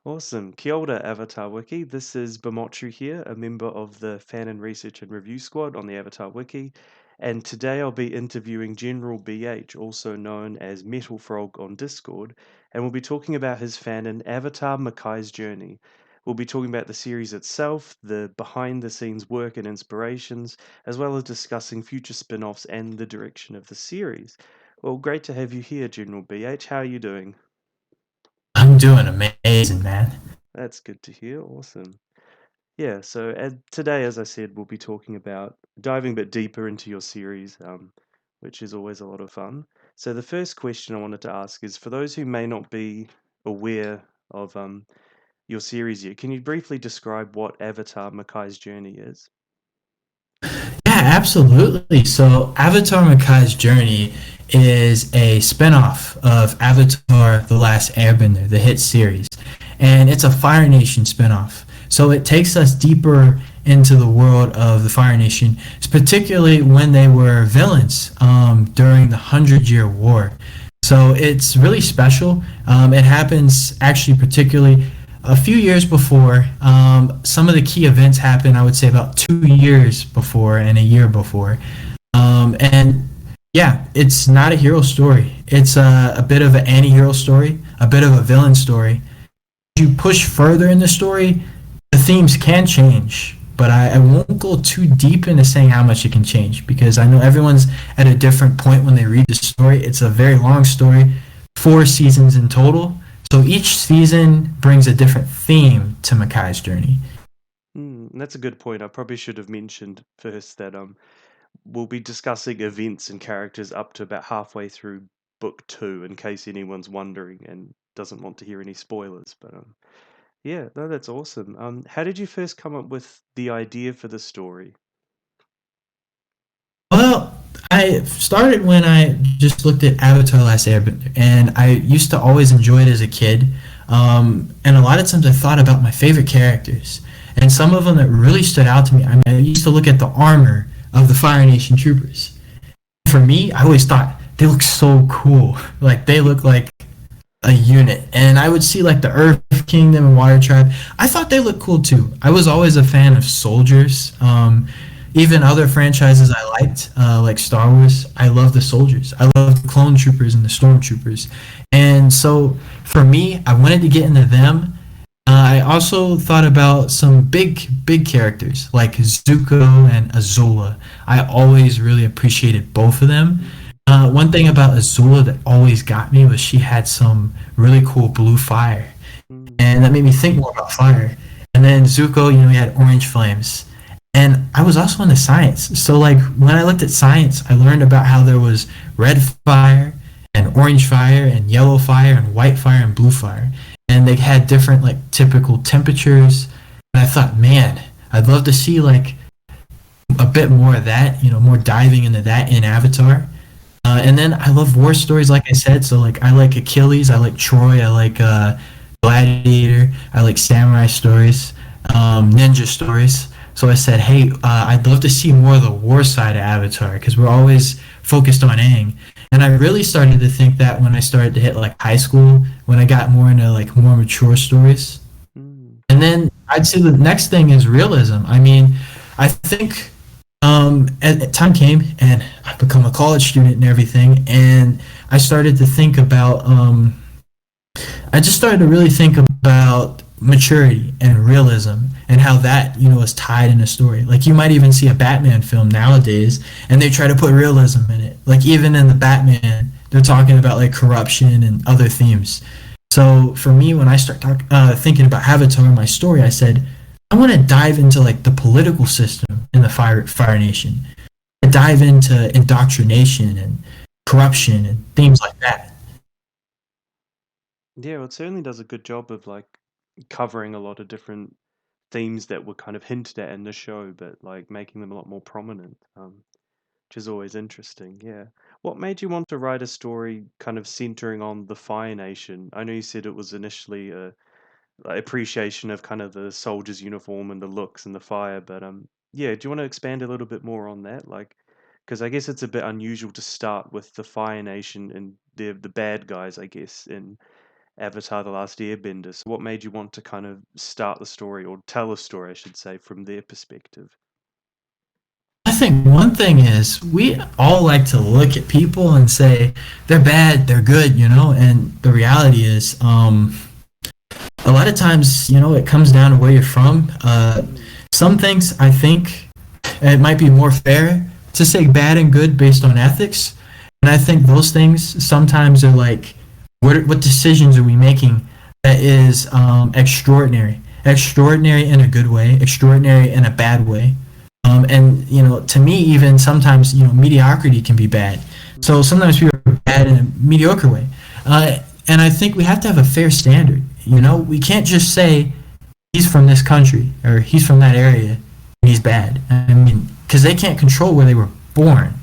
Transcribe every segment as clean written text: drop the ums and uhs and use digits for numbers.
Awesome. Kia ora, Avatar Wiki. This is Bamotru here, a member of the Fanon Research and Review Squad on the Avatar Wiki. And today I'll be interviewing General BH, also known as Metal Frog on Discord, and we'll be talking about his fanon Avatar Makai's journey. We'll be talking about the series itself, the behind the scenes work and inspirations, as well as discussing future spin offs and the direction of the series. Well, great to have you here, General BH. How are you doing? I'm doing amazing, man. That's good to hear. Awesome. Yeah, so today, as I said, we'll be talking about diving a bit deeper into your series, which is always a lot of fun. So the first question I wanted to ask is for those who may not be aware of your series yet, can you briefly describe what Avatar Makai's journey is? Yeah, absolutely. So, Avatar Macai's Journey is a spinoff of Avatar The Last Airbender, the hit series. And it's a Fire Nation spinoff. So, it takes us deeper into the world of the Fire Nation, particularly when they were villains during the Hundred Year War. So, it's really special. It happens actually, particularly a few years before. Some of the key events happened, I would say, about 2 years before and a year before. And yeah, it's not a hero story. It's a bit of an anti-hero story, a bit of a villain story. As you push further in the story, the themes can change. But I won't go too deep into saying how much it can change because I know everyone's at a different point when they read the story. It's a very long story, 4 seasons in total. So each season brings a different theme to Makai's journey. That's a good point. I probably should have mentioned first that we'll be discussing events and characters up to about halfway through book two, in case anyone's wondering and doesn't want to hear any spoilers. But yeah, no, that's awesome. How did you first come up with the idea for the story? Well, I started when I just looked at Avatar Last Airbender, and I used to always enjoy it as a kid. And a lot of times I thought about my favorite characters, and some of them that really stood out to me. I mean, I used to look at the armor of the Fire Nation troopers. For me, I always thought they look so cool. Like they look like a unit. And I would see like the Earth Kingdom and Water Tribe. I thought they looked cool too. I was always a fan of soldiers. Even other franchises I liked, like Star Wars, I love the soldiers. I love the clone troopers and the stormtroopers. And so for me, I wanted to get into them. I also thought about some big characters like Zuko and Azula. I always really appreciated both of them. One thing about Azula that always got me was she had some really cool blue fire, Mm, and that made me think more about fire. And then Zuko, he had orange flames. And I was also into science. So like when I looked at science, I learned about how there was red fire and orange fire and yellow fire and white fire and blue fire. And they had different like typical temperatures. And I thought, man, I'd love to see like a bit more of that, more diving into that in Avatar. And then I love war stories, like I said. So like I like Achilles, I like Troy, I like Gladiator, I like samurai stories, ninja stories. So I said, hey, I'd love to see more of the war side of Avatar because we're always focused on Aang. And I really started to think that when I started to hit like high school, when I got more into like more mature stories. mm. And then I'd say the next thing is realism. I mean, I think time came and I become a college student and everything, and I started to think about I just started to really think about maturity and realism and how that is tied in a story. Like you might even see a Batman film nowadays and they try to put realism in it. Like even in the Batman they're talking about like corruption and other themes. So for me, when I thinking about Avatar, my story, I said I want to dive into like the political system in the Fire Nation. I dive into indoctrination and corruption and themes like that. Yeah, well, it certainly does a good job of like covering a lot of different themes that were kind of hinted at in the show, but like making them a lot more prominent, which is always interesting. Yeah. What made you want to write a story kind of centering on the Fire Nation? I know you said it was initially a like, appreciation of kind of the soldier's uniform and the looks and the fire. But yeah, do you want to expand a little bit more on that? Like, because I guess it's a bit unusual to start with the Fire Nation and the bad guys, I guess, in Avatar: The Last Airbender. So what made you want to kind of start the story, or tell a story, I should say, from their perspective? I think one thing is we all like to look at people and say they're bad, they're good, and the reality is, a lot of times, it comes down to where you're from. Some things I think it might be more fair to say bad and good based on ethics, and I think those things sometimes are like, what decisions are we making that is extraordinary in a good way, extraordinary in a bad way. And to me, even sometimes, mediocrity can be bad. So sometimes people are bad in a mediocre way. And I think we have to have a fair standard. We can't just say he's from this country or he's from that area and he's bad. I mean, because they can't control where they were born.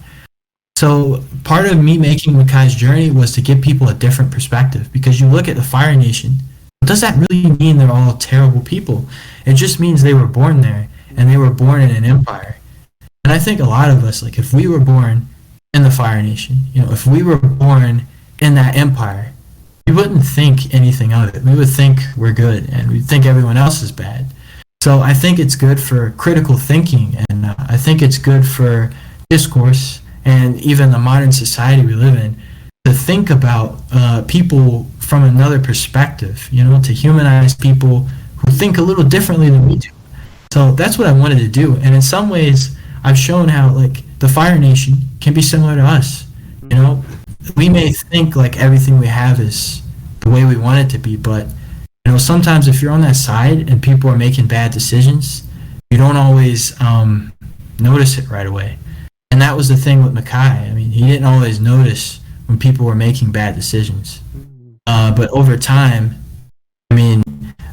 So part of me making Macai's journey was to give people a different perspective. Because you look at the Fire Nation, does that really mean they're all terrible people? It just means they were born there and they were born in an empire. And I think a lot of us, like if we were born in the Fire Nation, if we were born in that empire, we wouldn't think anything of it. We would think we're good and we'd think everyone else is bad. So I think it's good for critical thinking, and I think it's good for discourse and even the modern society we live in to think about people from another perspective, to humanize people who think a little differently than we do. So that's what I wanted to do. And in some ways, I've shown how like the Fire Nation can be similar to us. We may think like everything we have is the way we want it to be, but sometimes if you're on that side and people are making bad decisions, you don't always notice it right away. And that was the thing with Makai. I mean, he didn't always notice when people were making bad decisions. But over time, I mean,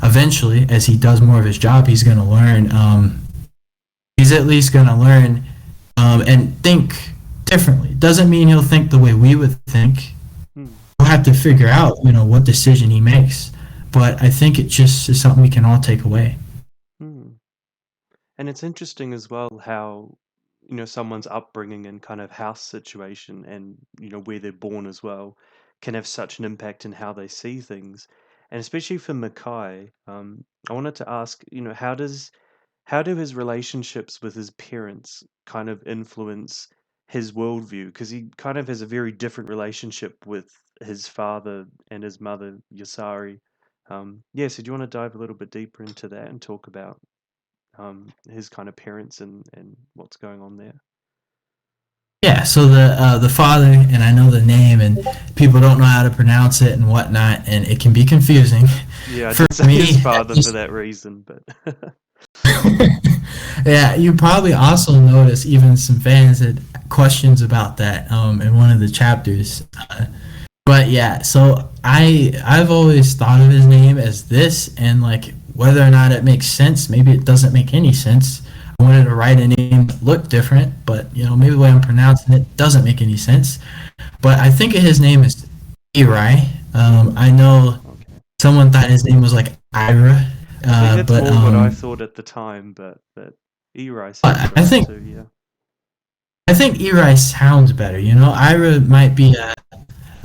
eventually, as he does more of his job, he's going to learn. He's at least going to learn and think differently. Doesn't mean he'll think the way we would think. We'll have to figure out, what decision he makes. But I think it just is something we can all take away. And it's interesting as well how, someone's upbringing and kind of house situation and, where they're born as well can have such an impact in how they see things. And especially for Makai, I wanted to ask, how do his relationships with his parents kind of influence his worldview? Because he kind of has a very different relationship with his father and his mother, Yasari. Yeah, so do you want to dive a little bit deeper into that and talk about his kind of parents and what's going on there? Yeah, so the father, and I know the name, and people don't know how to pronounce it and whatnot, and it can be confusing. Yeah, I For did say me, his father for that reason, but yeah, you probably also notice even some fans had questions about that in one of the chapters. But yeah, so I've always thought of his name as this, and like whether or not it makes sense, maybe it doesn't make any sense. I wanted to write a name that looked different, but maybe the way I'm pronouncing it doesn't make any sense. But I think his name is Eri. I know someone thought his name was like Ira, I think but that's more what I thought at the time, but Eri sounds I right think too, yeah. I think Eri sounds better. Ira might be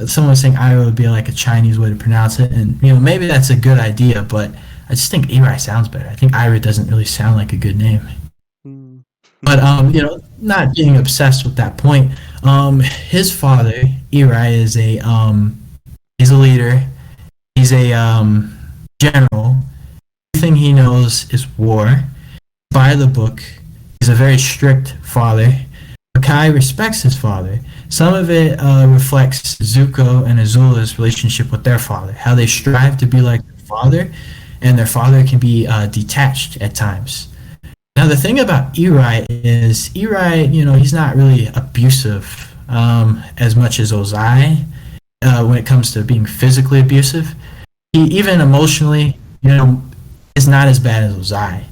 someone was saying Ira would be like a Chinese way to pronounce it, and maybe that's a good idea, but I just think Eri sounds better. I think Ira doesn't really sound like a good name. But not getting obsessed with that point. His father, Eri, is he's a leader. He's a general. Everything he knows is war. By the book, he's a very strict father. Makai respects his father. Some of it reflects Zuko and Azula's relationship with their father, how they strive to be like their father, and their father can be detached at times. Now, the thing about Eri is, he's not really abusive as much as Ozai when it comes to being physically abusive. He, even emotionally, is not as bad as Ozai.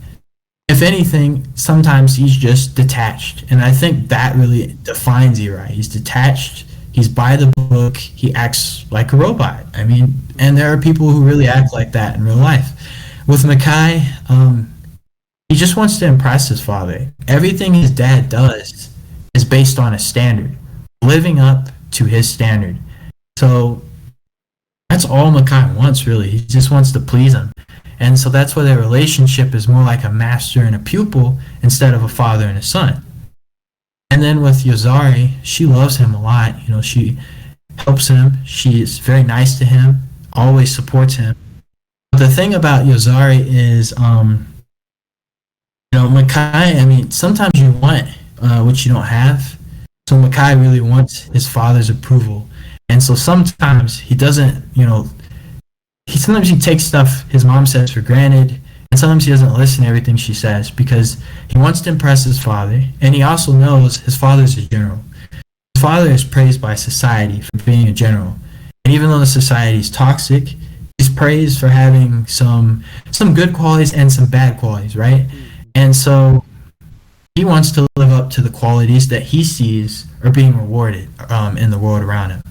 If anything, sometimes he's just detached. And I think that really defines Eri. He's detached, he's by the book, he acts like a robot. I mean, and there are people who really act like that in real life. With Makai, he just wants to impress his father. Everything his dad does is based on a standard, living up to his standard. So That's all Makai wants, really. He just wants to please him. And so that's why their relationship is more like a master and a pupil instead of a Mm, father and a son. And then with Yozari, she loves him a lot. You know, she helps him. She is very nice to him, always supports him. But the thing about Yozari is, Makai, I mean, sometimes you want what you don't have. So Makai really wants his father's approval. And so sometimes he doesn't, sometimes he takes stuff his mom says for granted, and sometimes he doesn't listen to everything she says because he wants to impress his father, and he also knows his father's a general. His father is praised by society for being a general, and even though the society is toxic, he's praised for having some good qualities and some bad qualities, right? mm, And so he wants to live up to the qualities that he sees are being rewarded in the world around him.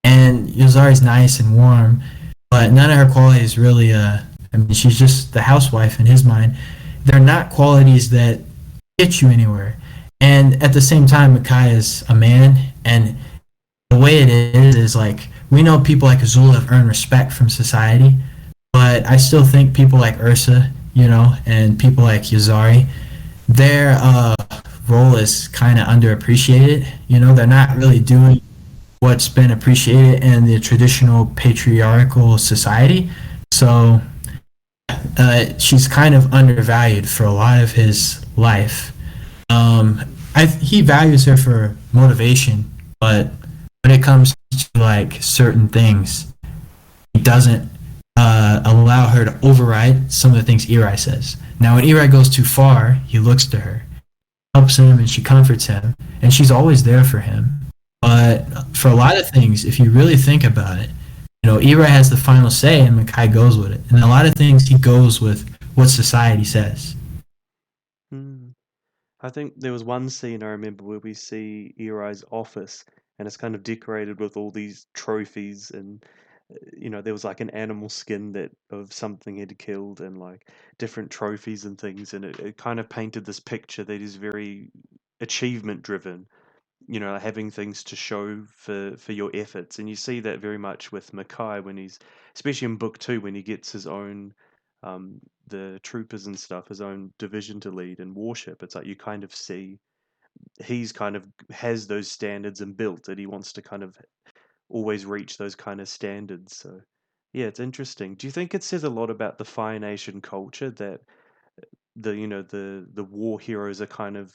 And Yozari's nice and warm, but none of her qualities really. I mean, she's just the housewife in his mind. They're not qualities that get you anywhere. And at the same time, Makai is a man, and the way it is like we know people like Azula have earned respect from society, but I still think people like Ursa, and people like Yazari, their role is kind of underappreciated. They're not really mm, doing what's been appreciated in the traditional patriarchal society. So she's kind of undervalued for a lot of his life. He values her for motivation, but when it comes to like certain things, he doesn't allow her to override some of the things Eri says. Now, when Eri goes too far, he looks to her, helps him, and she comforts him, and she's always there for him. But for a lot of things, if you really think about it, Eri has the final say, and Makai goes with it. And a lot of things, he goes with what society says. mm. I think there was one scene I remember where we see Eri's office, and it's kind of decorated with all these trophies, and there was like an animal skin that of something he'd killed, and like different trophies and things, and it kind of painted this picture that is very achievement driven. Having things to show for your efforts, and you see that very much with Makai when he's, especially in book two, when he gets his own, the troopers and stuff, his own division to lead and warship. It's like you kind of see he's kind of has those standards and built it. He wants to kind of always reach those kind of standards. So yeah, it's interesting. Do you think it says a lot about the Fire Nation culture that the war heroes are kind of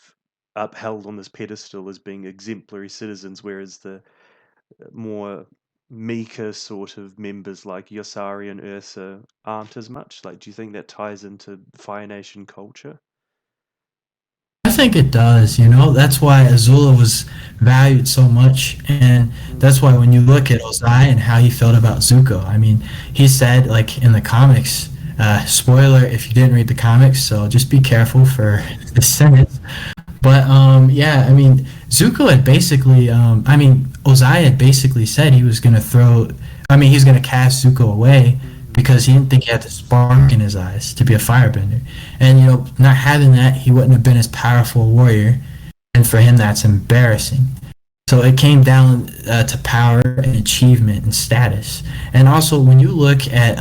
upheld on this pedestal as being exemplary citizens, whereas the more meeker sort of members like Yosari and Ursa aren't as much? Like, do you think that ties into Fire Nation culture? I think it does, That's why Azula was valued so much. And that's Mm, why when you look at Ozai and how he felt about Zuko, I mean, he said, like, in the comics, spoiler if you didn't read the comics, so just be careful for the sentence. But yeah, I mean, Zuko had basically, Ozai had basically said he was going to he was going to cast Zuko away mm, because he didn't think he had the spark in his eyes to be a firebender. And, not having that, he wouldn't have been as powerful a warrior. And for him, that's embarrassing. So it came down to power and achievement and status. And also, when you look at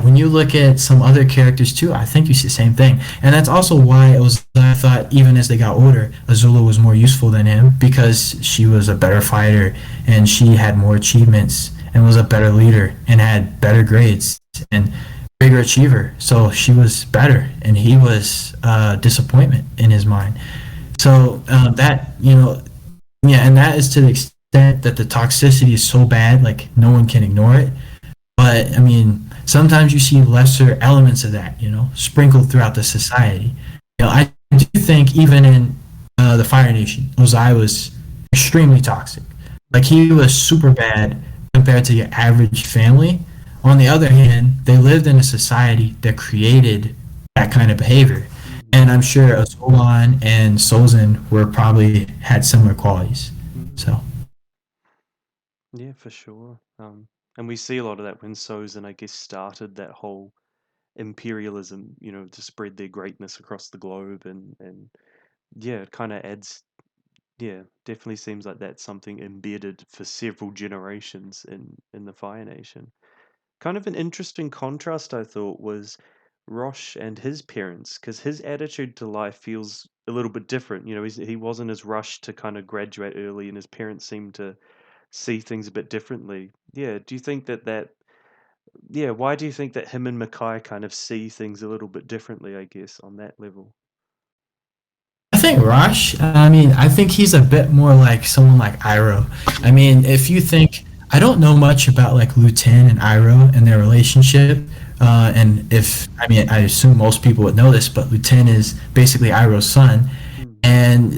when you look at some other characters too, I think you see the same thing. And that's also why it was, I thought, even as they got older, Azula was more useful than him because she was a better fighter and she had more achievements and was a better leader and had better grades and bigger achiever. So she was better and he was disappointment in his mind. So and that is to the extent that the toxicity is so bad, like no one can ignore it. But I mean, sometimes you see lesser elements of that, sprinkled throughout the society. I do think even in the Fire Nation, Ozai was extremely toxic. Like he was super bad compared to your average family. On the other hand, they lived in a society that created that kind of behavior. And I'm sure Azolan and Sozin were probably had similar qualities. mm. So Yeah, for sure. And we see a lot of that when Sozin, I guess, started that whole imperialism, to spread their greatness across the globe, and yeah, it kind of adds. Yeah, definitely seems like that's something embedded for several generations in the Fire Nation. Kind of an interesting contrast, I thought, was Rosh and his parents, because his attitude to life feels a little bit different. You know, he wasn't as rushed to kind of graduate early, and his parents seemed to see things a bit differently. Yeah, do you think yeah, why do you think that him and Makai kind of see things a little bit differently, I guess, on that level? I think Rosh, I think he's a bit more like someone like Iroh. I mean, if you think, I don't know much about like Lutin and Iroh and their relationship. And if, I mean, I assume most people would know this, but Lutin is basically Iroh's son. Mm, And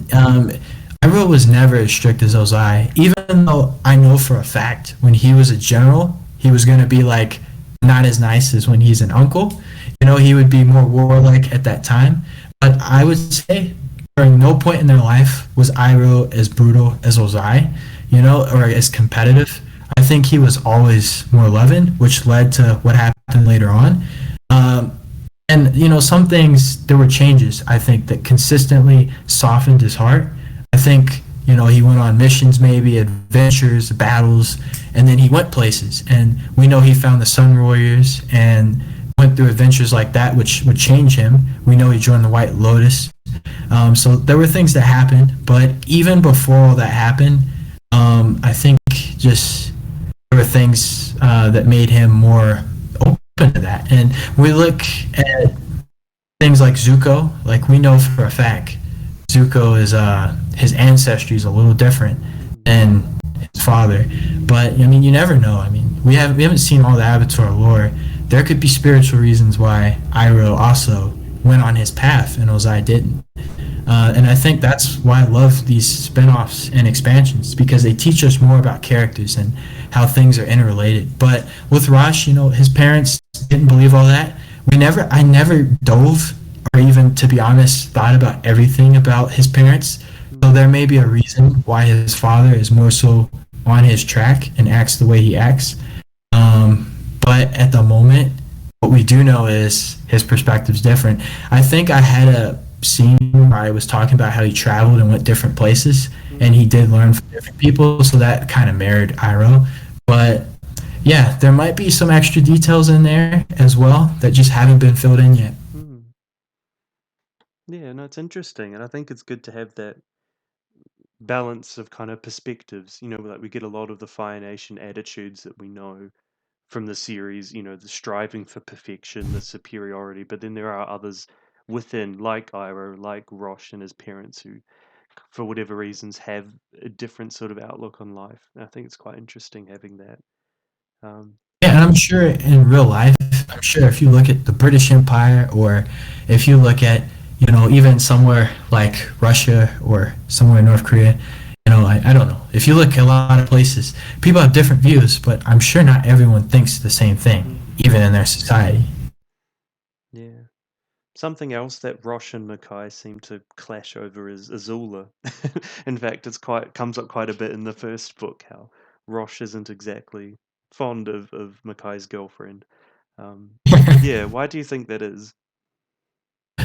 Iroh was never as strict as Ozai, even though I know for a fact when he was a general, he was going to be like not as nice as when he's an uncle. You know, he would be more warlike at that time. But I would say during no point in their life was Iroh as brutal as Ozai, you know, or as competitive. I think he was always more loving, which led to what happened later on. Um, and you know, some things there were changes. I think that consistently softened his heart. I think you know he went on missions, maybe adventures, battles, and then he went places. And we know he found the Sun Warriors and went through adventures like that, which would change him. We know he joined the White Lotus. So there were things that happened, but even before all that happened, I think just there were things that made him more open to that. And we look at things like Zuko, like we know for a fact, Zuko is his ancestry is a little different mm, than his father. But I mean, you never know. I mean, we haven't seen all the Avatar lore. There could be spiritual reasons why Iroh also went on his path and Ozai didn't. And I think that's why I love these spin-offs and expansions because they teach us more about characters and how things are interrelated. But with Rosh, you know, his parents didn't believe all that. I never dove or even, to be honest, thought about everything about his parents. So mm, there may be a reason why his father is more so on his track and acts the way he acts. But at the moment, what we do know is his perspective's different. I think I had a scene where I was talking about how he traveled and went different places, and mm, he did learn from different people, so that kind of mirrored Iroh. But yeah, there might be some extra details in there as well that just haven't been filled in yet. mm. Yeah, no, it's interesting, and I think it's good to have that balance of kind of perspectives. You know, like we get a lot of the Fire Nation attitudes that we know from the series, you know, the striving for perfection, the superiority, but then there are others within, like Iroh, like Rosh and his parents, who, for whatever reasons, have a different sort of outlook on life. And I think it's quite interesting having that. Um, Yeah, and I'm sure in real life, I'm sure if you look at the British Empire or if you look at, you know, even somewhere like Russia or somewhere in North Korea, you know, I don't know. If you look at a lot of places, people have different views, but I'm sure not everyone thinks the same thing, mm, even in their society. yeah. Something else that Rosh and Makai seem to clash over is Azula. In fact, comes up quite a bit in the first book how Rosh isn't exactly fond of Makai's girlfriend. Um, yeah, why do you think that is?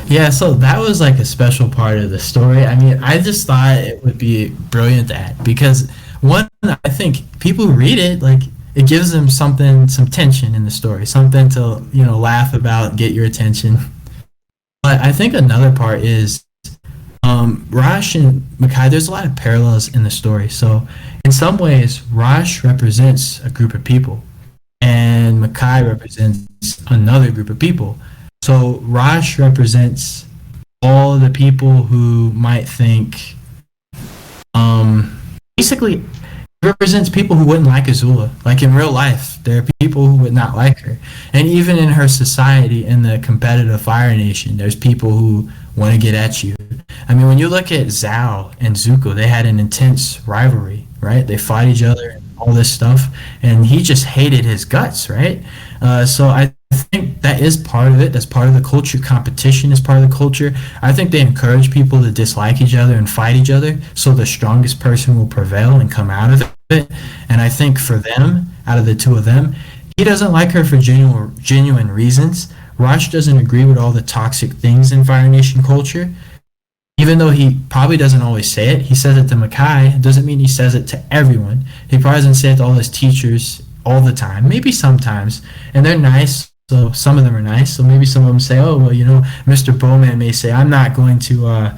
Yeah, so that was like a special part of the story. I mean, I Mm, just thought it would be brilliant to add because one, I think people who read it, like, it gives them something, some tension in the story, something to, you know, laugh about, get your attention. But I think another part is Rash and Makai, there's a lot of parallels in the story. So in some ways, Rash represents a group of people and Makai represents another group of people. So Rash represents all the people who might think, basically, represents people who wouldn't like Azula. Like in real life, there are people who would not like her. And even in her society, in the competitive Fire Nation, there's people who want to get at you. I mean, when you look at Zhao and Zuko, they had an intense rivalry, right? They fought each other and all this stuff. And he just hated his guts, right? So I think that is part of it. That's part of the culture. Competition is part of the culture. I think they encourage people to dislike each other and fight each other so the strongest person will prevail and come out of it. And I think for them, out of the two of them, he doesn't like her for genuine reasons. Raj doesn't agree with all the toxic things in Fire Nation culture. Even though he probably doesn't always say it, he says it to Makai. It doesn't mean he says it to everyone. He probably doesn't say it to all his teachers all the time. Maybe sometimes, and they're nice. So some of them are nice. So maybe some of them say, "Oh, well, Mr. Bowman may say I'm not going to,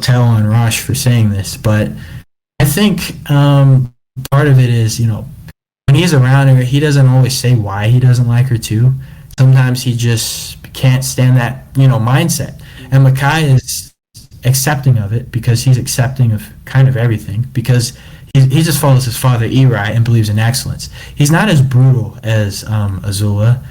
tell on Rosh for saying this." But I think part of it is, when he's around her, he doesn't always say why he doesn't like her too. Sometimes he just can't stand that, mindset. And Makai is accepting of it because he's accepting of kind of everything because he just follows his father Eri and believes in excellence. He's not as brutal as Azula.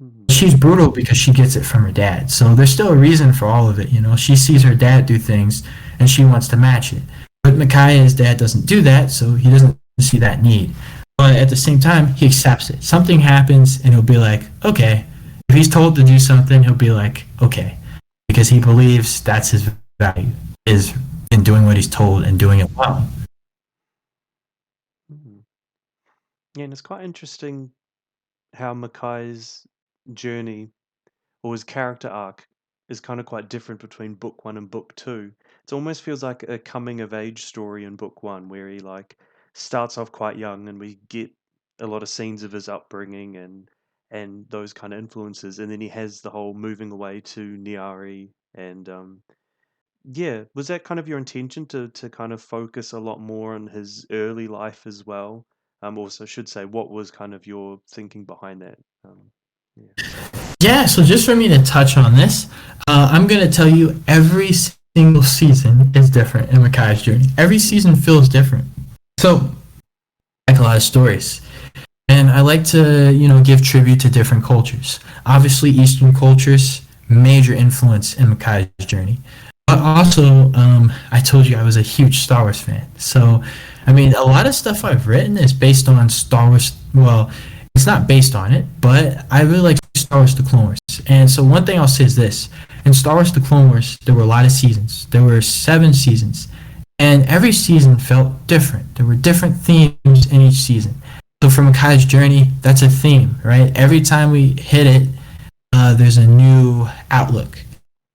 Mhm. She's brutal because she gets it from her dad. So there's still a reason for all of it. She sees her dad do things and she wants to match it. But Micaiah's dad doesn't do that, so he doesn't see that need. But at the same time, he accepts it. Something happens and he'll be like, okay. If he's told to do something, he'll be like, okay. Because he believes that's his value, is in doing what he's told and doing it well. Mhm. Yeah, and it's quite interesting how Makai's journey or his character arc is kind of quite different between book one and book two. It almost feels like a coming of age story in book one, where he like starts off quite young, and we get a lot of scenes of his upbringing and those kind of influences, and then he has the whole moving away to Niari, and yeah, was that kind of your intention to kind of focus a lot more on his early life as well? Also, should say, what was kind of your thinking behind that? Yeah. Yeah, so just for me to touch on this, I'm going to tell you every single season is different in Makai's journey. Every season feels different. So, like a lot of stories. And I like to, give tribute to different cultures. Obviously, Eastern cultures, major influence in Makai's journey. But also, I told you I was a huge Star Wars fan. So, I mean, a lot of stuff I've written is based on Star Wars. Well, it's not based on it, but I really like Star Wars The Clone Wars. And so, one thing I'll say is this: in Star Wars The Clone Wars, there were a lot of seasons. There were 7 seasons, and every season felt different. There were different themes in each season. So, for Makai's journey, that's a theme, right? Every time we hit it, there's a new outlook.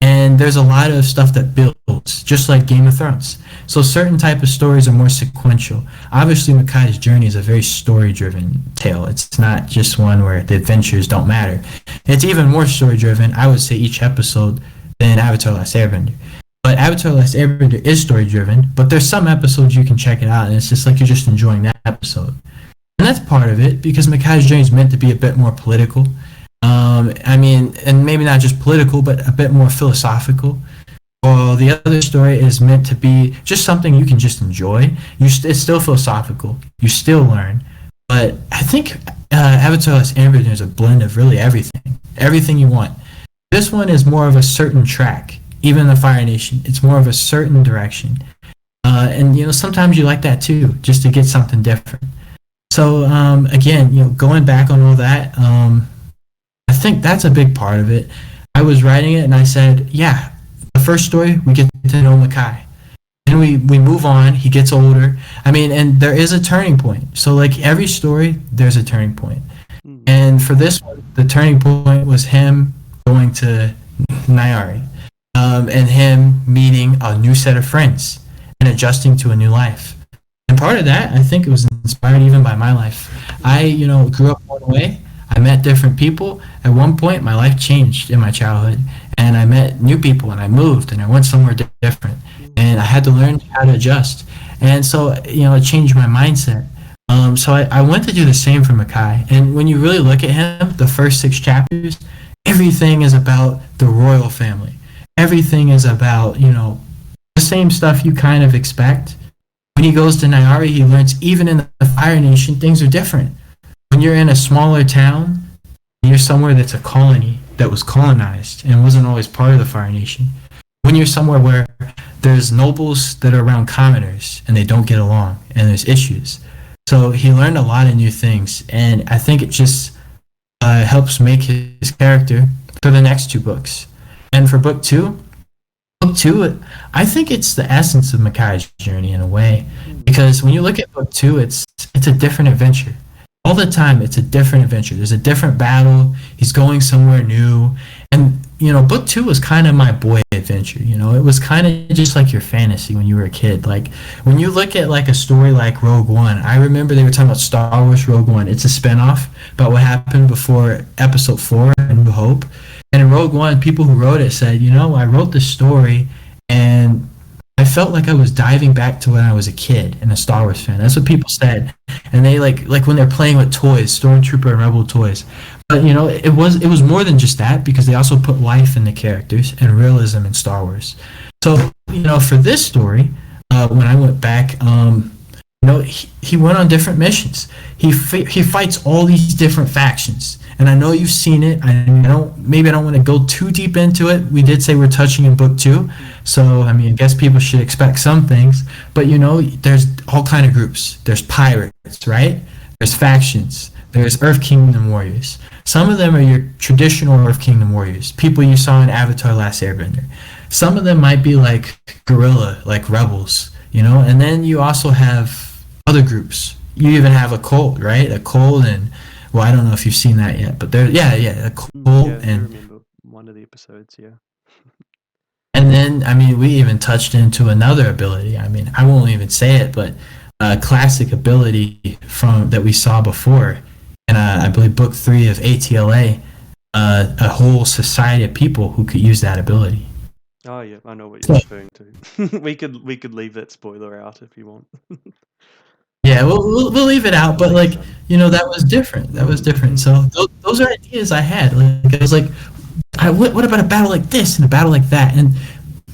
And there's a lot of stuff that builds, just like Game of Thrones. So certain type of stories are more sequential. Obviously, Makai's journey is a very story-driven tale. It's not just one where the adventures don't matter. It's even more story-driven, I would say, each episode than Avatar Last Airbender. But Avatar Last Airbender is story-driven, but there's some episodes you can check it out, and it's just like you're just enjoying that episode. And that's part of it, because Makai's journey is meant to be a bit more political. And maybe not just political, but a bit more philosophical. Well, the other story is meant to be just something you can just enjoy. It's still philosophical. You still learn. But I think Avatar Last Airbender is a blend of really everything. Everything you want. This one is more of a certain track. Even the Fire Nation, it's more of a certain direction. And sometimes you like that too, just to get something different. So, again, going back on all that, I think that's a big part of it. I was writing it and I said, yeah, the first story, we get to know Makai. Then we move on, he gets older. And there is a turning point. So, like every story, there's a turning point. Mm. And for this one, the turning point was him going to Nyari, and him meeting a new set of friends and adjusting to a new life. And part of that, I think it was inspired even by my life. I, grew up one way. I met different people. At one point, my life changed in my childhood, and I met new people, and I moved, and I went somewhere different, and I had to learn how to adjust. And so, it changed my mindset. So I went to do the same for Makai. And when you really look at him, the first 6 chapters, everything is about the royal family. Everything is about, the same stuff you kind of expect. When he goes to Nyari, he learns even in the Fire Nation, things are different. When you're in a smaller town, you're somewhere that's a colony that was colonized and wasn't always part of the Fire Nation. When you're somewhere where there's nobles that are around commoners and they don't get along and there's issues. So he learned a lot of new things, and I think it just helps make his character for the next 2 books. And for book two, I think it's the essence of Makai's journey in a way, because when you look at book 2, it's a different adventure. All the time, it's a different adventure. There's a different battle. He's going somewhere new, And book two was kind of my boy adventure. It was kind of just like your fantasy when you were a kid. Like when you look at like a story like Rogue One, I remember they were talking about Star Wars Rogue One. It's a spinoff about what happened before Episode 4, A New Hope. And in Rogue One, people who wrote it said, I wrote this story and I felt like I was diving back to when I was a kid and a Star Wars fan. That's what people said. And they like when they're playing with toys, Stormtrooper and Rebel toys. But it was more than just that, because they also put life in the characters and realism in Star Wars. So for this story, when I went back, he went on different missions. He fights all these different factions, and I know you've seen it. I don't want to go too deep into it. We did say we're touching in book 2, so I guess people should expect some things. But there's all kind of groups. There's pirates, right? There's factions. There's Earth Kingdom warriors. Some of them are your traditional Earth Kingdom warriors, people you saw in Avatar: Last Airbender. Some of them might be like guerrilla, like rebels, and then you also have other groups. You even have a cult, right? A cult, and well, I don't know if you've seen that yet, but a cult, Yeah, I and remember one of the episodes, yeah. and then we even touched into another ability. I won't even say it, but a classic ability from that we saw before, and I believe book 3 of ATLA, a whole society of people who could use that ability. Oh yeah, I know what you're referring to. we could leave that spoiler out if you want. Yeah, we'll leave it out, but like that was different. That was different. So those are ideas I had. Like I was like, what about a battle like this and a battle like that? And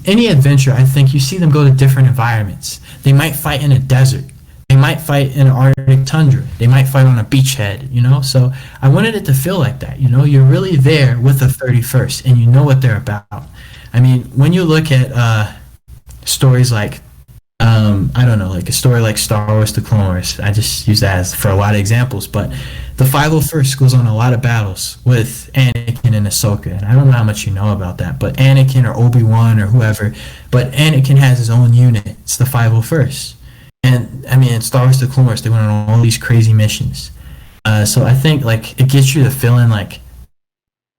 any adventure, I think you see them go to different environments. They might fight in a desert. They might fight in an Arctic tundra. They might fight on a beachhead. So I wanted it to feel like that. You're really there with the 31st, and you know what they're about. When you look at stories like I don't know, like a story like Star Wars: The Clone Wars. I just use that for a lot of examples, but the 501st goes on a lot of battles with Anakin and Ahsoka, and I don't know how much you know about that, but Anakin or Obi-Wan or whoever, but Anakin has his own unit. It's the 501st. And in Star Wars: The Clone Wars, they went on all these crazy missions. So I think like it gets you the feeling like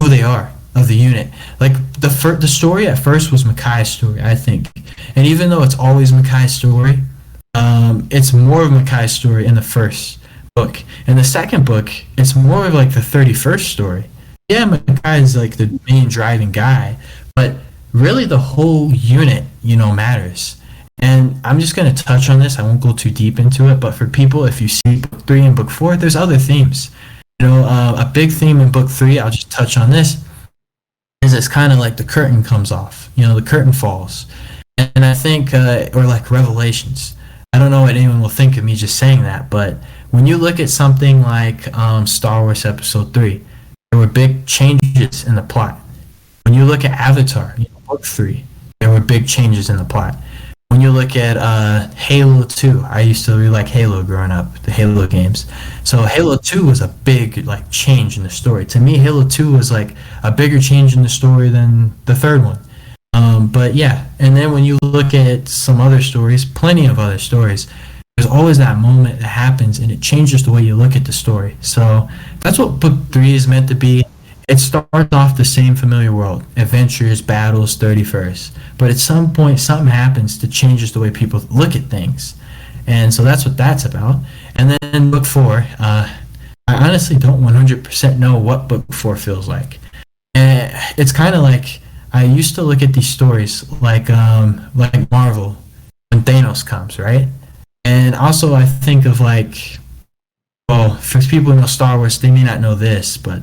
who they are of the unit. Like the story at first was Macai's story, I think, and even though it's always Macai's story, it's more of Macai's story in the first book. In the second book, it's more of like the 31st story. Yeah, Macai is like the main driving guy, but really the whole unit, matters. And I'm just going to touch on this. I won't go too deep into it, but for people, if you see book 3 and book 4, there's other themes. A big theme in book 3, I'll just touch on this, is it's kind of like the curtain comes off. The curtain falls. And I think, or like Revelations. I don't know what anyone will think of me just saying that, but when you look at something like Star Wars Episode 3, there were big changes in the plot. When you look at Avatar, book 3, there were big changes in the plot. When you look at Halo 2, I used to really like Halo growing up, the Halo games. So Halo 2 was a big like change in the story. To me, Halo 2 was like a bigger change in the story than the third one. But yeah, and then when you look at some other stories, plenty of other stories, there's always that moment that happens and it changes the way you look at the story. So that's what book 3 is meant to be. It starts off the same familiar world, adventures, battles, 31st. But at some point, something happens that changes the way people look at things. And so that's what that's about. And then in book 4, I honestly don't 100% know what book 4 feels like. And it's kind of like, I used to look at these stories like Marvel, when Thanos comes, right? And also I think of like, well, for people who know Star Wars, they may not know this, but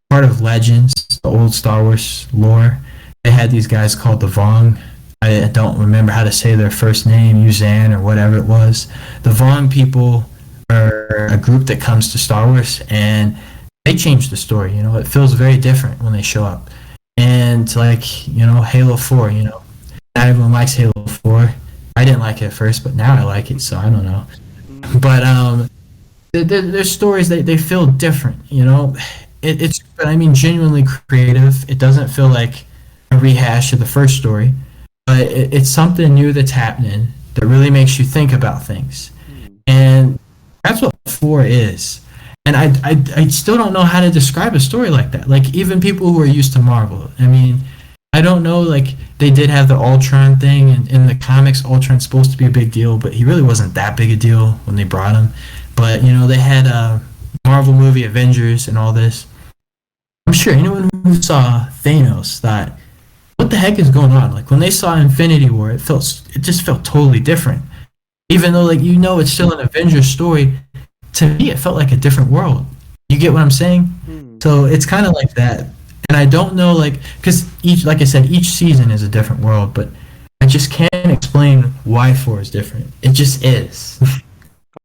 part of Legends, the old Star Wars lore, they had these guys called the Vong. I don't remember how to say their first name, Yuzan or whatever it was. The Vong people are a group that comes to Star Wars and they change the story. It feels very different when they show up. And like, Halo 4, not everyone likes Halo 4. I didn't like it at first, but now I like it, so I don't know. But there's stories that they feel different, It's, but genuinely creative. It doesn't feel like a rehash of the first story, but it's something new that's happening that really makes you think about things. And that's what 4 is. And I still don't know how to describe a story like that. Like, even people who are used to Marvel, I mean, I don't know, like, they did have the Ultron thing, and in the comics, Ultron's supposed to be a big deal, but he really wasn't that big a deal when they brought him. But, you know, they had a Marvel movie, Avengers, and all this. I'm sure anyone who saw Thanos thought, what the heck is going on? Like, when they saw Infinity War, it just felt totally different. Even though, like, you know, it's still an Avengers story, to me it felt like a different world. You get what I'm saying? Hmm. So it's kind of like that. And I don't know, like, because each, like I said, each season is a different world, but I just can't explain why 4 is different. It just is.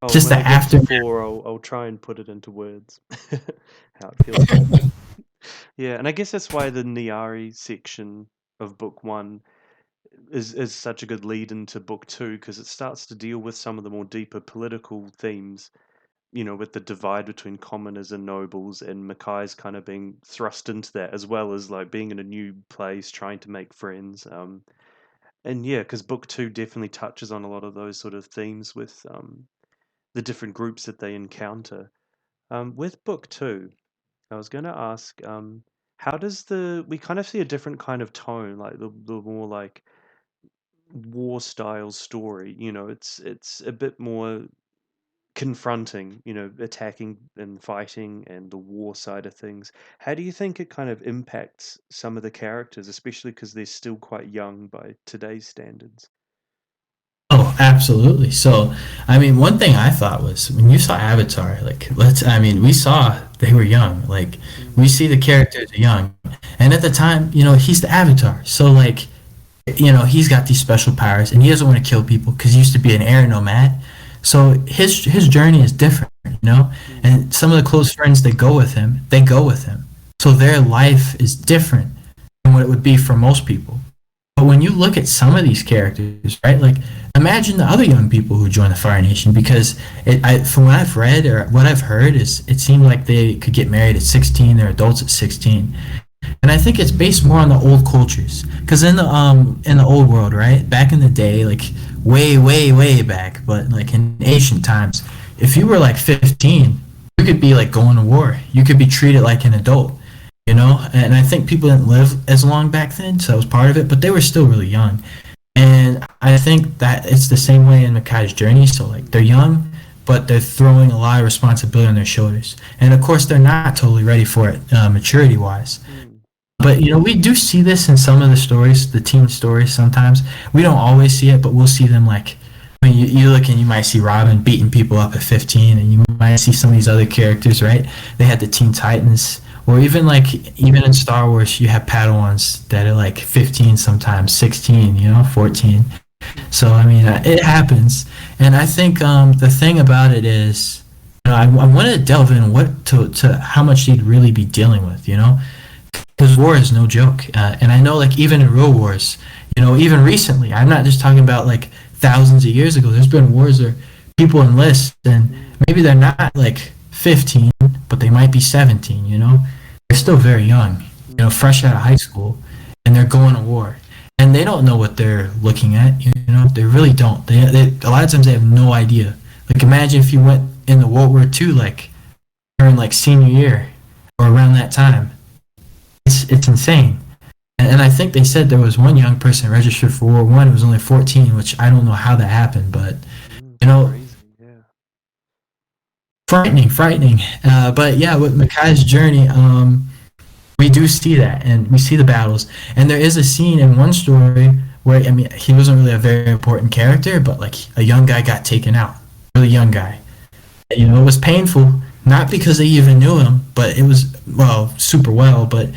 Oh, Just when the I get to after. 4, I'll try and put it into words. How it feels like. Yeah, and I guess that's why the Niari section of book 1 is such a good lead into book 2, because it starts to deal with some of the more deeper political themes, you know, with the divide between commoners and nobles, and Makai's kind of being thrust into that, as well as like being in a new place, trying to make friends. And yeah, because book 2 definitely touches on a lot of those sort of themes with the different groups that they encounter. With book 2, I was going to ask, how does we kind of see a different kind of tone, like the more like war style story. You know, it's a bit more confronting, you know, attacking and fighting and the war side of things. How do you think it kind of impacts some of the characters, especially because they're still quite young by today's standards? Oh, absolutely. So, I mean, one thing I thought was when you saw Avatar, like, I mean, we saw they were young. Like, we Mm, see the characters are young. And at the time, you know, he's the Avatar. So, like, you know, he's got these special powers and he doesn't want to kill people because he used to be an air nomad. So his journey is different, you know? mm, And some of the close friends that go with him, they go with him. So their life is different than what it would be for most people. But when you look at some of these characters, right? Like, imagine the other young people who join the Fire Nation, because from what I've read or what I've heard, is it seemed like they could get married at 16, they're adults at 16, and I think it's based more on the old cultures. Because in the old world, right, back in the day, like way back, but like in ancient times, if you were like 15, you could be like going to war. You could be treated like an adult, you know. And I think people didn't live as long back then, so that was part of it. But they were still really young, and I think that it's the same way in Makai's journey. So like they're young, but they're throwing a lot of responsibility on their shoulders, and of course they're not totally ready for it maturity wise. mm, But you know, we do see this in some of the stories, the teen stories. Sometimes we don't always see it, but we'll see them. Like, I mean, you look and you might see Robin beating people up at 15, and you might see some of these other characters, right? They had the Teen Titans, or even like even in Star Wars, you have Padawans that are like 15, sometimes 16, you know, 14. mm, So I mean, it happens, and I think the thing about it is, you know, I wanted to delve in what to how much he'd really be dealing with, you know, because war is no joke. And I know, like, even in real wars, you know, even recently, I'm not just talking about like thousands of years ago. There's been wars where people enlist, and mm, maybe they're not like 15, but they might be 17. You know, they're still very young. You know, mm, fresh out of high school, and they're going to war, and they don't know what they're looking at. You know, they really don't. They a lot of times they have no idea. Like, imagine if you went in the World War II, like during like senior year or around that time. It's insane. And I think they said there was one young person registered for War One who was only 14, which I don't know how that happened, but you It's know, crazy. Yeah. frightening. But yeah, with Makai's journey, we do see that, and we see the battles. And there is a scene in one story where, I mean, he wasn't really a very important character, but like a young guy got taken out, really young guy. You know, it was painful, not because they even knew him, but it was, well, super well, but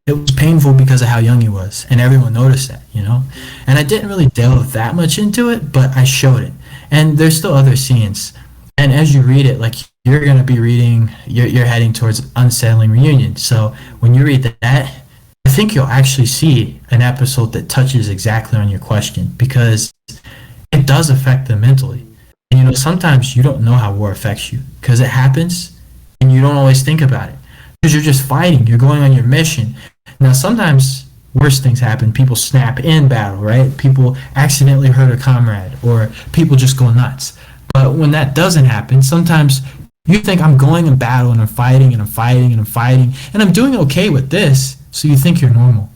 it was painful because of how young he was, and everyone noticed that, you know. Mm, And I didn't really delve that much into it, but I showed it. And there's still other scenes. And as you read it, like, you're gonna be reading, you're heading towards unsettling reunion. So mm, when you read that, I think you'll actually see an episode that touches exactly on your question, because it does affect them mentally. mm, And you know, sometimes you don't know how war affects you because it happens, and you don't always think about it because you're just fighting. You're going on your mission. Now, sometimes worse things happen. People snap in battle, right? People accidentally hurt a comrade, or people just go nuts. But when that doesn't happen, sometimes You think I'm going in battle and I'm fighting and I'm fighting and I'm fighting and I'm doing okay with this, so you think you're normal.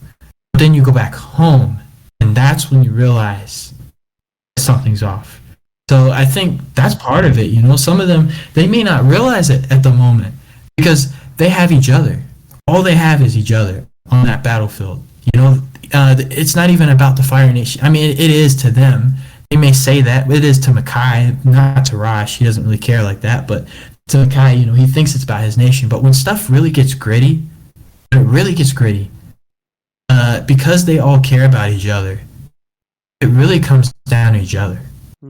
But then you go back home and that's when you realize something's off. So I think that's part of it. Some of them, they may not realize it at the moment because they have each other. All they have is each other on that battlefield. It's not even about the Fire Nation. I mean, it is to them. They may say that. It is to Makai, not to Rosh. He doesn't really care like that. But to Makai, he thinks it's about his nation. But when stuff really gets gritty, when it really gets gritty, because they all care about each other, it really comes down to each other.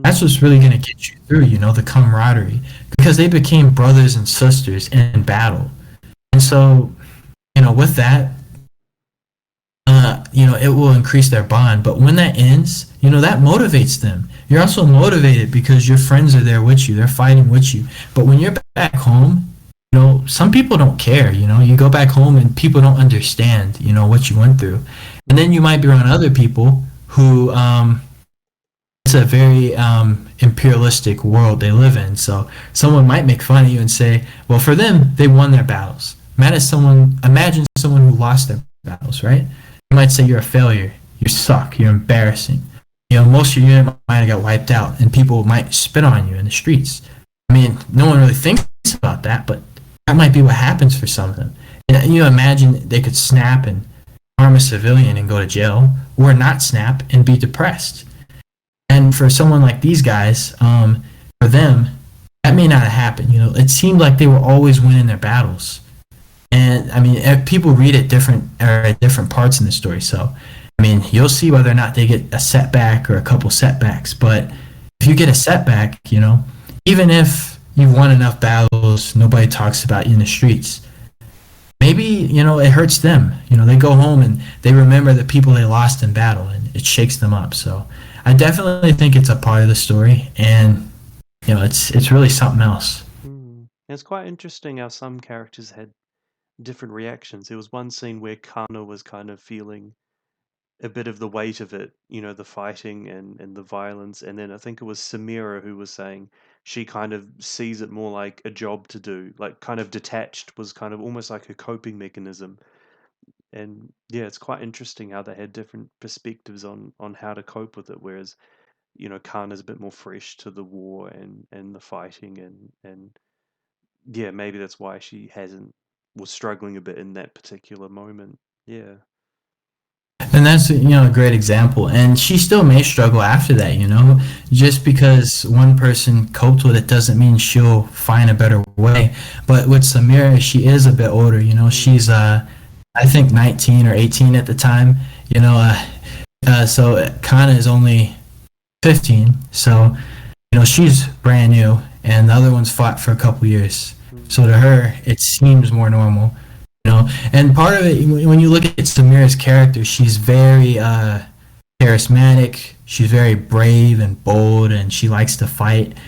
That's Mm, what's really going to get you through, the camaraderie. Because they became brothers and sisters in battle. And so, with that, it will increase their bond. But when that ends, that motivates them. You're also motivated because your friends are there with you. They're fighting with you. But when you're back home, some people don't care. You go back home and people don't understand, what you went through. And then you might be around other people who, it's a very imperialistic world they live in. So someone might make fun of you and say, well, for them, they won their battles. Imagine someone who lost their battles, right? You might say you're a failure. You suck. You're embarrassing. Most of your unit might have got wiped out, and people might spit on you in the streets. I mean, no one really thinks about that, but that might be what happens for some of them. And you imagine they could snap and harm a civilian and go to jail, or not snap and be depressed. And for someone like these guys, for them, that may not have happened. It seemed like they were always winning their battles. And I mean, people read it different or at different parts in the story. So, I mean, you'll see whether or not they get a setback or a couple setbacks. But if you get a setback, even if you've won enough battles, nobody talks about you in the streets. Maybe it hurts them. They go home and they remember the people they lost in battle, and it shakes them up. So, I definitely think it's a part of the story, and it's really something else. mm. It's quite interesting how some characters had different reactions. There was one scene where Kana was kind of feeling a bit of the weight of it, the fighting and the violence. And then I think it was Samira who was saying she kind of sees it more like a job to do, like kind of detached was kind of almost like a coping mechanism. And yeah, it's quite interesting how they had different perspectives on how to cope with it. Whereas, Khan is a bit more fresh to the war and the fighting and yeah, maybe that's why she hasn't was struggling a bit in that particular moment. Yeah. And that's a great example. And she still may struggle after that. Just because one person coped with it doesn't mean she'll find a better way. But with Samira, she is a bit older. Mm, She's I think 19 or 18 at the time. So Kana is only 15. So she's brand new, and the other one's fought for a couple years. mm, So to her, it seems more normal. And part of it, when you look at Samira's character, she's very charismatic. She's very brave and bold, and she likes to fight.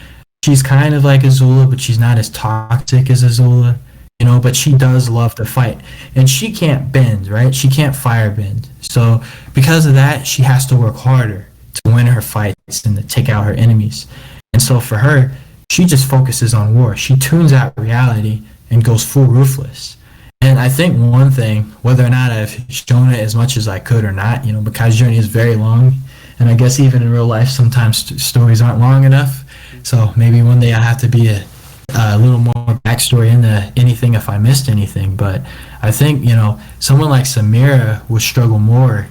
She's kind of like Azula, but she's not as toxic as Azula. But she does love to fight, and she can't bend, right? She can't fire bend. So because of that, she has to work harder to win her fights and to take out her enemies. And so for her, she just focuses on war. She tunes out reality and goes full ruthless. And I think one thing, whether or not I've shown it as much as I could or not, Makai's journey is very long. And I guess even in real life, sometimes stories aren't long enough. mm, So maybe one day I have to be a little more backstory into anything if I missed anything. But I think, someone like Samira would struggle more,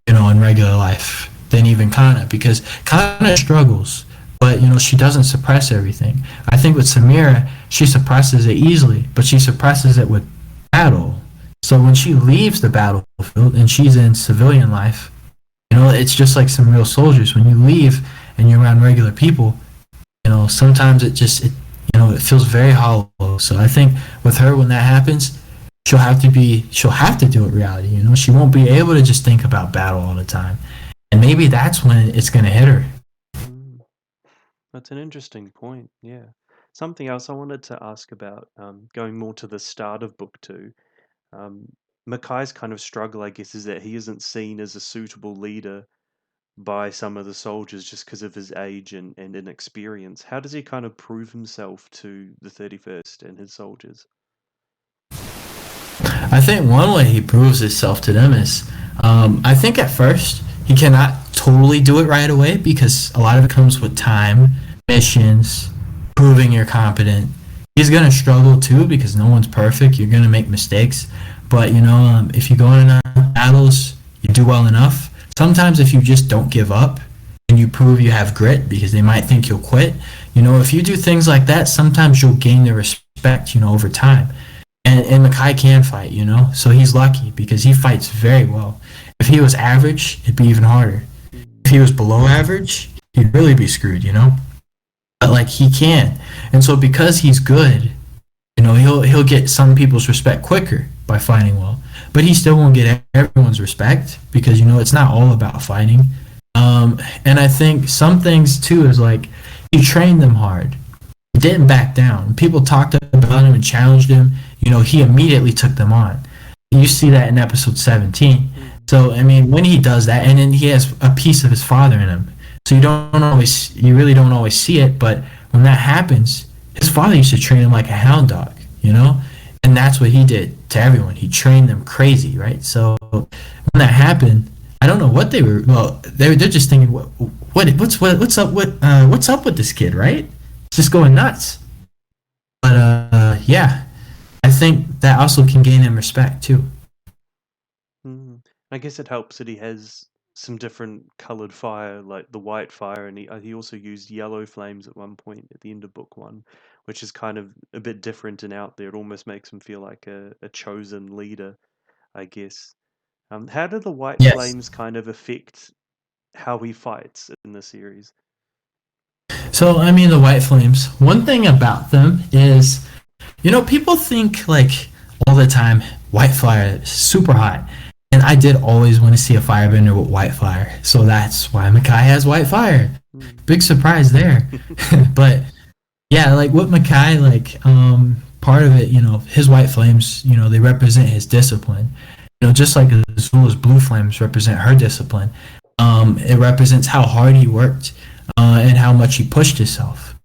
in regular life than even Kana, because Kana struggles, but she doesn't suppress everything. I think with Samira, she suppresses it easily, but she suppresses it with battle. So when she leaves the battlefield and she's in civilian life, it's just like some real soldiers. When you leave and you're around regular people, sometimes it feels very hollow. So I think with her, when that happens, she'll have to do it reality. She won't be able to just think about battle all the time, and maybe that's when it's gonna hit her. mm. That's an interesting point. Yeah. Something else I wanted to ask about, going more to the start of book two. Um, Makai's kind of struggle, I guess, is that he isn't seen as a suitable leader by some of the soldiers just because of his age and inexperience. How does he kind of prove himself to the 31st and his soldiers? I think one way he proves himself to them is, I think at first he cannot totally do it right away because a lot of it comes with time, missions, proving you're competent. He's gonna struggle too because no one's perfect. You're gonna make mistakes, but if you go in battles, you do well enough. Sometimes if you just don't give up and you prove you have grit because they might think you'll quit. If you do things like that, sometimes you'll gain their respect. Over time. And Makai can fight, so he's lucky because he fights very well. If he was average, it'd be even harder. If he was below average, he'd really be screwed, But like he can, and so because he's good, he'll get some people's respect quicker by fighting well. But he still won't get everyone's respect because it's not all about fighting. And I think some things too is like he trained them hard. He didn't back down. People talked about him and challenged him. He immediately took them on. You see that in episode 17. So, I mean, when he does that, and then he has a piece of his father in him. So you really don't always see it, but when that happens, his father used to train him like a hound dog, And that's what he did to everyone. He trained them crazy, right? So when that happened, I don't know what they were. Well, they're just thinking, what's up with this kid, right? It's just going nuts. But yeah, I think that also can gain him respect too. I guess it helps that he has some different colored fire, like the white fire, and he also used yellow flames at one point at the end of book one, which is kind of a bit different and out there. It almost makes him feel like a chosen leader, I guess. How do the white Yes. flames kind of affect how he fights in the series? So I mean, the white flames. One thing about them is, people think like all the time, white fire is super hot. And I did always want to see a firebender with white fire. So that's why Makai has white fire. Big surprise there. But yeah, like with Makai, like part of it, his white flames, they represent his discipline. Just like Azula's blue flames represent her discipline. It represents how hard he worked and how much he pushed himself.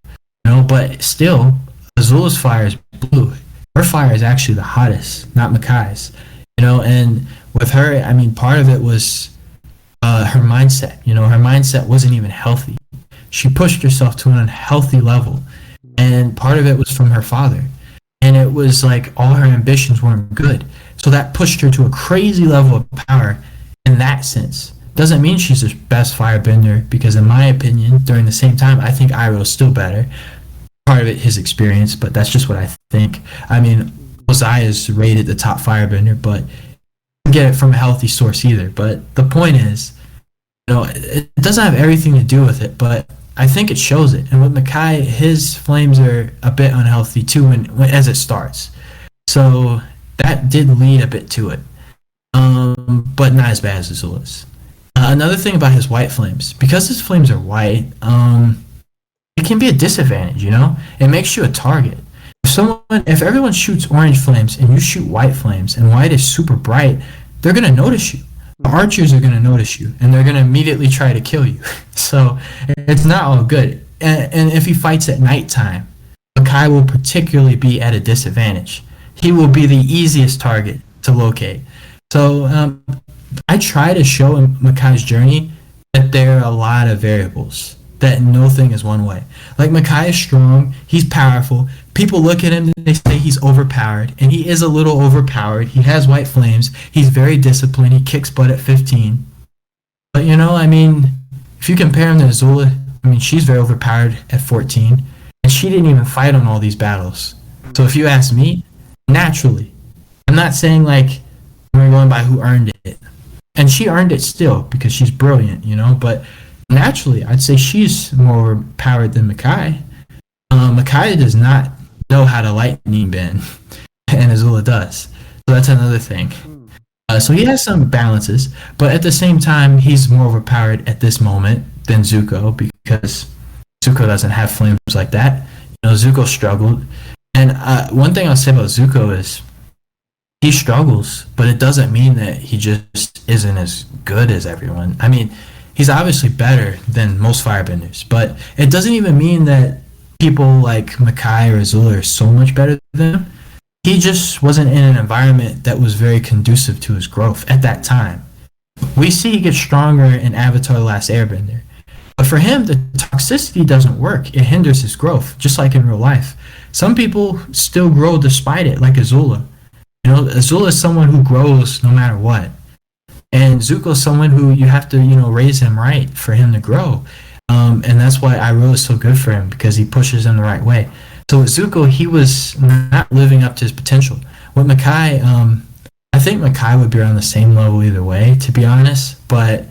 But still, Azula's fire is blue. Her fire is actually the hottest, not Makai's. And with her, I mean, part of it was her mindset. Her mindset wasn't even healthy. She pushed herself to an unhealthy level. And part of it was from her father. And it was like all her ambitions weren't good. So that pushed her to a crazy level of power in that sense. Doesn't mean she's the best firebender because in my opinion, during the same time, I think Iroh is still better. Part of it, his experience, but that's just what I think. I mean, Ozai is rated the top firebender, but get it from a healthy source either. But the point is, it doesn't have everything to do with it, but I think it shows it. And with Makai, his flames are a bit unhealthy too as it starts. So that did lead a bit to it, but not as bad as Azula's. Another thing about his white flames, because his flames are white, it can be a disadvantage. It makes you a target. If everyone shoots orange flames and you shoot white flames, and white is super bright, they're gonna notice you. The archers are gonna notice you, and they're gonna immediately try to kill you. So it's not all good. And if he fights at nighttime, Makai will particularly be at a disadvantage. He will be the easiest target to locate. So I try to show in Makai's journey that there are a lot of variables. That no thing is one way. Like Makai is strong, he's powerful. People look at him and they say he's overpowered, and he is a little overpowered. He has white flames. He's very disciplined. He kicks butt at 15. But I mean, if you compare him to Azula, I mean, she's very overpowered at 14, and she didn't even fight on all these battles. So if you ask me, naturally, I'm not saying like we're going by who earned it, and she earned it still because she's brilliant, but naturally, I'd say she's more overpowered than Makai. Makai does not know how to lightning bend, and Azula does. So that's another thing. So he has some balances, but at the same time, he's more overpowered at this moment than Zuko because Zuko doesn't have flames like that. Zuko struggled. And one thing I'll say about Zuko is he struggles, but it doesn't mean that he just isn't as good as everyone. I mean, he's obviously better than most firebenders, but it doesn't even mean that people like Makai or Azula are so much better than him. He just wasn't in an environment that was very conducive to his growth at that time. We see he gets stronger in Avatar: Last Airbender, but for him, the toxicity doesn't work. It hinders his growth, just like in real life. Some people still grow despite it, like Azula. Azula is someone who grows no matter what. And Zuko is someone who you have to, raise him right for him to grow. And that's why Iroh is so good for him, because he pushes him the right way. So with Zuko, he was not living up to his potential. With Makai, I think Makai would be on the same level either way, to be honest. But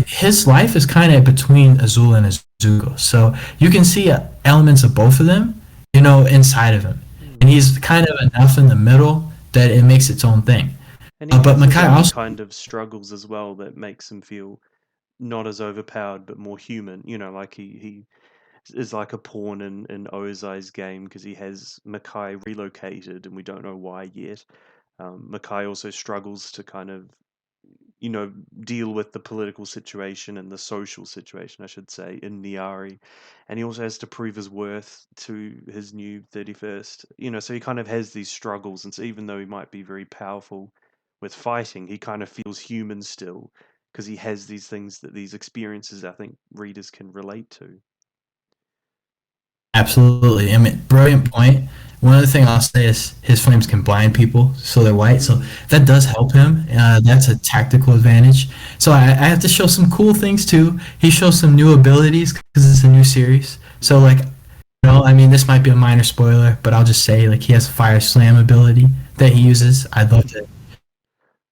his life is kind of between Azula and Zuko. So you can see elements of both of them, inside of him. And he's kind of enough in the middle that it makes its own thing. And he But has his Makai own also, kind of struggles as well that makes him feel not as overpowered but more human. Like he is like a pawn in Ozai's game because he has Makai relocated and we don't know why yet. Makai also struggles to kind of deal with the political situation and the social situation, I should say, in Niari. And he also has to prove his worth to his new 31st. So he kind of has these struggles. And so even though he might be very powerful with fighting, he kind of feels human still because he has these things these experiences I think readers can relate to. absolutely. I mean, brilliant point. One other thing I'll say is his flames can blind people, so they're white. So Mm, that does help him. That's a tactical advantage. So I have to show some cool things too. He shows some new abilities because it's a new series. So mm, like, I mean, this might be a minor spoiler, but I'll just say like he has fire slam ability that he uses. I'd love to.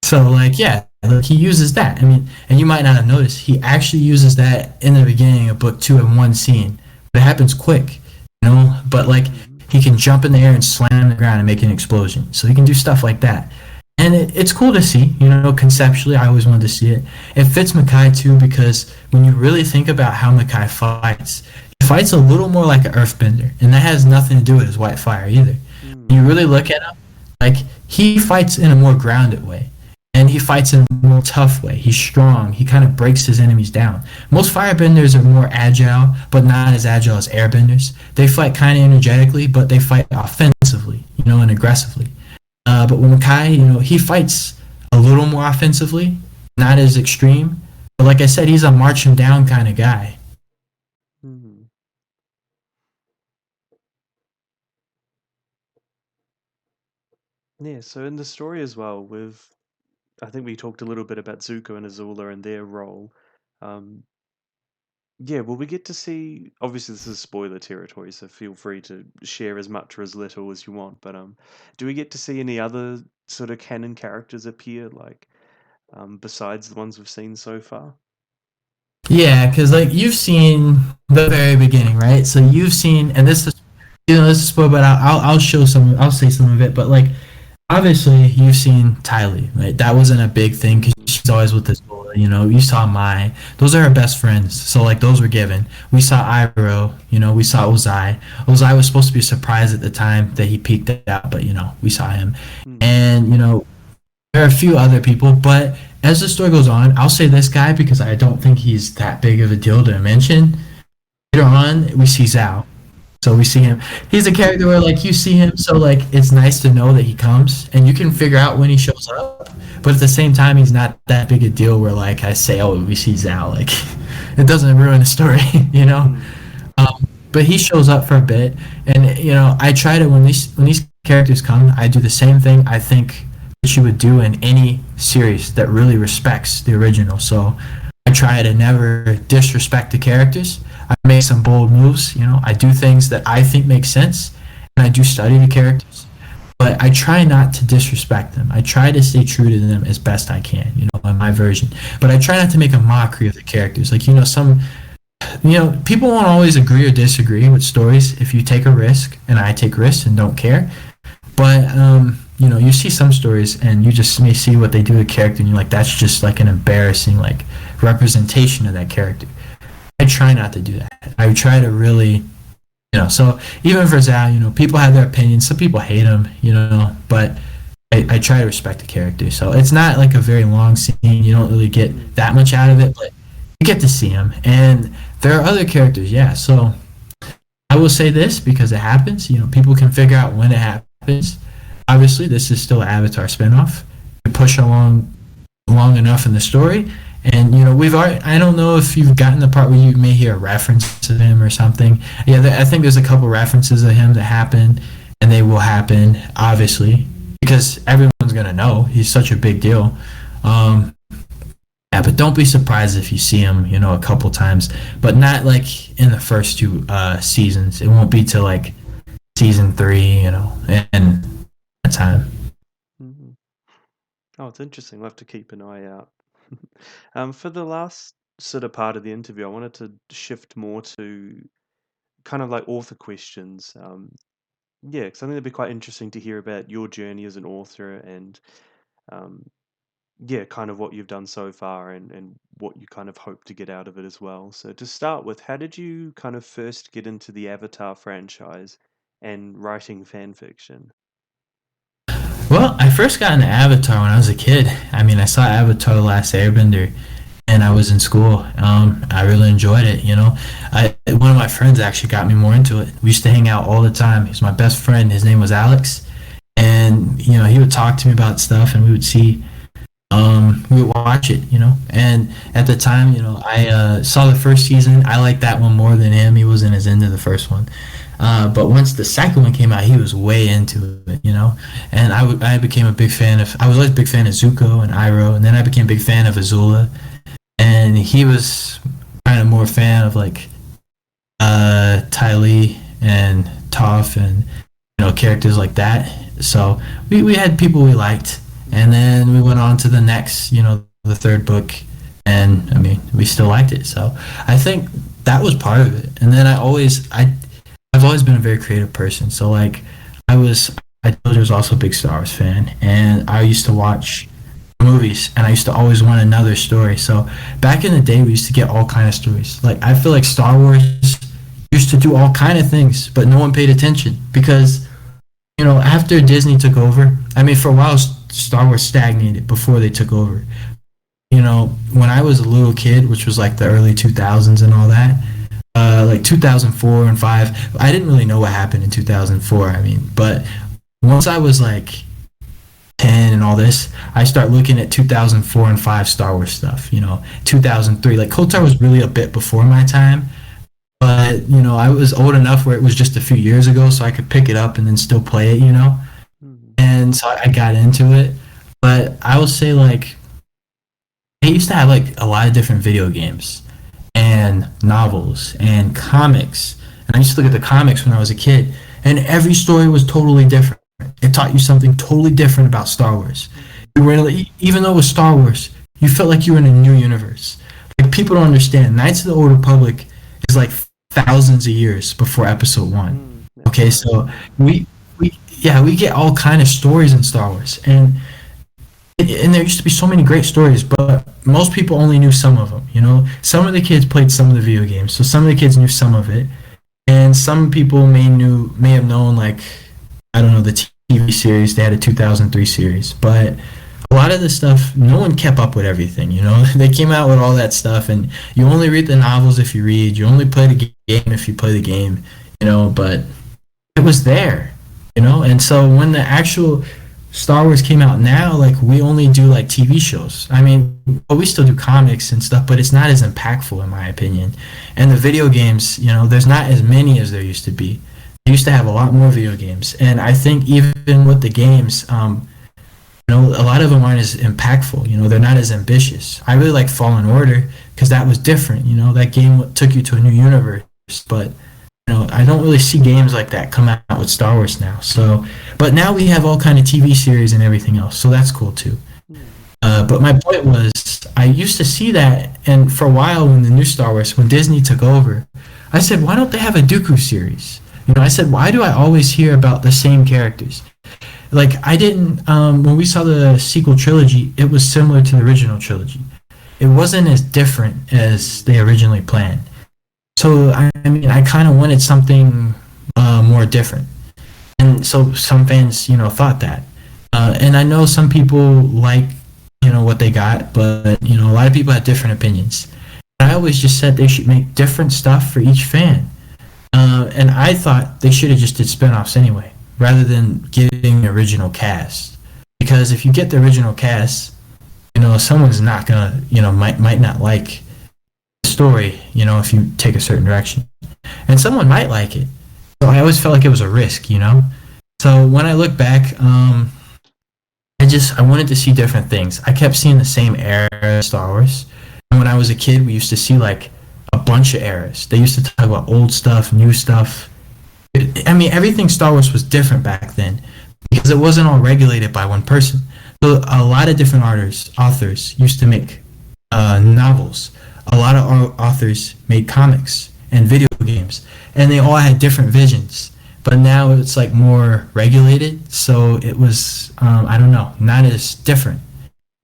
So like, yeah, like he uses that. I mean, and you might not have noticed he actually uses that in the beginning of book two in one scene. But it happens quick, But like mhm, he can jump in the air and slam the ground and make an explosion. So he can do stuff like that. And it's cool to see, conceptually. I always wanted to see it. It fits Makai too because when you really think about how Makai fights, he fights a little more like an earthbender. And that has nothing to do with his white fire either. When mm, you really look at him, like he fights in a more grounded way. And he fights in a more tough way. He's strong. He kind of breaks his enemies down. Most firebenders are more agile, but not as agile as airbenders. They fight kind of energetically, but they fight offensively, and aggressively. But when Makai, he fights a little more offensively, not as extreme. But like I said, he's a march him down kind of guy. mhm. Yeah, so in the story as well, I think we talked a little bit about Zuko and Azula and their role. Um, yeah, well, we get to see. Obviously, this is spoiler territory, so feel free to share as much or as little as you want. But do we get to see any other sort of canon characters appear, like besides the ones we've seen so far? Yeah, because like you've seen the very beginning, right? So you've seen, and this is, this is spoiled, but I'll show some, I'll say some of it. But like obviously you've seen Tylee, right? That wasn't a big thing because Mm, she's always with this boy. You saw Mai. Those are her best friends. So like those were given. We saw Iroh. We saw Ozai. Ozai was supposed to be a surprise at the time that he peeked out, but we saw him. mm, And there are a few other people, but as the story goes on, I'll say this guy because I don't think he's that big of a deal to mention. Later on, we see Zhao. So we see him. He's a character where like you see him, so like it's nice to know that he comes, and you can figure out when he shows up. But at the same time, he's not that big a deal where like I say, oh, we see Zhao. Like it doesn't ruin the story, you know. mm, But he shows up for a bit, and I try to when these characters come, I do the same thing. I think that you would do in any series that really respects the original. So I try to never disrespect the characters. I make some bold moves. I do things that I think make sense, and I do study the characters. But I try not to disrespect them. I try to stay true to them as best I can, in my version. But I try not to make a mockery of the characters. Like, people won't always agree or disagree with stories if you take a risk, and I take risks and don't care. But you see some stories, and you just may see what they do to a character, and you're like, that's just like an embarrassing like representation of that character. I try not to do that. I try to really, So even for Zhao, people have their opinions. Some people hate him, but I try to respect the character. So it's not like a very long scene. You don't really get mm. that much out of it, but you get to see him, and there are other characters. Yeah, so I will say this because it happens. People can figure out when it happens. Obviously, this is still an Avatar spinoff. You push along long enough in the story, and we've already. I don't know if you've gotten the part where you may hear a reference to him or something. Yeah, I think there's a couple references of him that happen, and they will happen obviously because everyone's gonna know he's such a big deal. Yeah, but don't be surprised if you see him, a couple times, but not like in the first two seasons. It won't be till like season 3, and that time. Mhm. Oh, it's interesting. We'll have to keep an eye out. For the last sort of part of the interview, I wanted to shift more to kind of like author questions. Yeah, because I think it'd be quite interesting to hear about your journey as an author and um, yeah, kind of what you've done so far and what you kind of hope to get out of it as well. So to start with, how did you kind of first get into the Avatar franchise and writing fan fiction? Well, I first got into Avatar when I was a kid. I mean, I saw Avatar: The Last Airbender, and I was in school. I really enjoyed it. One of my friends actually got me more into it. We used to hang out all the time. He was my best friend. His name was Alex, and he would talk to me about stuff, and we would see. We would watch it, and at the time, I saw the first season. I liked that one more than him. He wasn't as into the first one. But once the second one came out, he was way into it, And I became a big fan of. I was always a big fan of Zuko and Iroh, and then I became a big fan of Azula, and he was kind of more fan of like Ty Lee and Toph and characters like that. So we had people we liked, and then we went on to the next, the third book, and I mean we still liked it. So I think that was part of it. And then I've always been a very creative person. So like I told you I was also a big Star Wars fan, and I used to watch movies, and I used to always want another story. So back in the day, we used to get all kind of stories. Like I feel like Star Wars used to do all kind of things, but no one paid attention because after Disney took over, I mean for a while Star Wars stagnated before they took over. When I was a little kid, which was like the early 2000s and all that, like 2004 and 5, I didn't really know what happened in 2004. I mean, but once I was like 10 and all this, I start looking at 2004 and 5 Star Wars stuff. 2003, like KOTOR was really a bit before my time, but I was old enough where it was just a few years ago, so I could pick it up and then still play it. Mhm. And so I got into it. But I will say like they used to have like a lot of different video games and novels and comics. And I used to look at the comics when I was a kid, and every story was totally different. It taught you something totally different about Star Wars. You were even though it was Star Wars, you felt like you were in a new universe. Like people don't understand. Knights of the Old Republic is like thousands of years before Episode One. That's Okay, right. so we get all kind of stories in Star Wars, and there used to be so many great stories, but most people only knew some of them. Some of the kids played some of the video games, so some of the kids knew some of it, and some people may have known like I don't know the TV series. They had a 2003 series, but a lot of the stuff no one kept up with everything. They came out with all that stuff, and you only read the novels if you read. You only play the game if you play the game. But it was there. And so when the actual Star Wars came out now, like we only do like TV shows. I mean, but we still do comics and stuff, but it's not as impactful in my opinion. And the video games, there's not as many as there used to be. They used to have a lot more video games, and I think even with the games, a lot of them aren't as impactful. They're not as ambitious. I really like Fallen Order because that was different. That game took you to a new universe, but I don't really see games like that come out with Star Wars now. So, but now we have all kind of TV series and everything else, so that's cool too. Hmm. But my point was, I used to see that, and for a while when the new Star Wars, when Disney took over, I said, why don't they have a Dooku series? I said, why do I always hear about the same characters? Like, I didn't, when we saw the sequel trilogy, it was similar to the original trilogy. It wasn't as different as they originally planned. So, I mean, I kind of wanted something more different. And so some fans, thought that. And I know some people like, what they got, but, a lot of people have different opinions. I always just said they should make different stuff for each fan. And I thought they should have just did spinoffs anyway, rather than getting the original cast. Because if you get the original cast, someone's not gonna, might not like the story, if you take a certain direction, and someone might like it. So I always felt like it was a risk. So when I look back, I wanted to see different things. I kept seeing the same era of Star Wars. And when I was a kid, we used to see like a bunch of eras. They used to talk about old stuff, new stuff. I mean, everything Star Wars was different back then because it wasn't all regulated by one person. So a lot of different authors used to make novels. A lot of authors made comics and video games, and they all had different visions. But now it's like more regulated, so it was I don't know, not as different.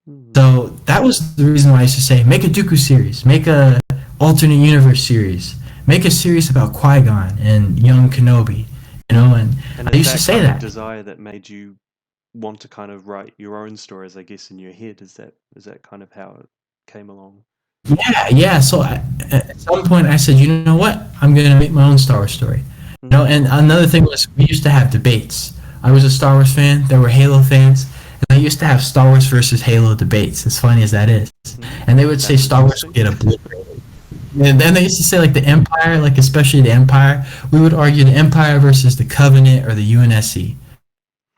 Mm. So that was the reason why I used to say make a Dooku series, make a alternate universe series, make a series about Qui-Gon and young Kenobi, and And I is used to that say kind of that. desire that made you want to kind of write your own stories, I guess, in your head? Is that kind of how it came along? Yeah, yeah. So at some point I said, you know what? I'm going to make my own Star Wars story. Mm. And another thing was we used to have debates. I was a Star Wars fan. There were Halo fans, and I used to have Star Wars versus Halo debates. As funny as that is, Mm. and they would say That's Star Wars interesting. would get obliterated. And then they used to say like the Empire, like especially the Empire. We would argue the Empire versus the Covenant or the UNSC.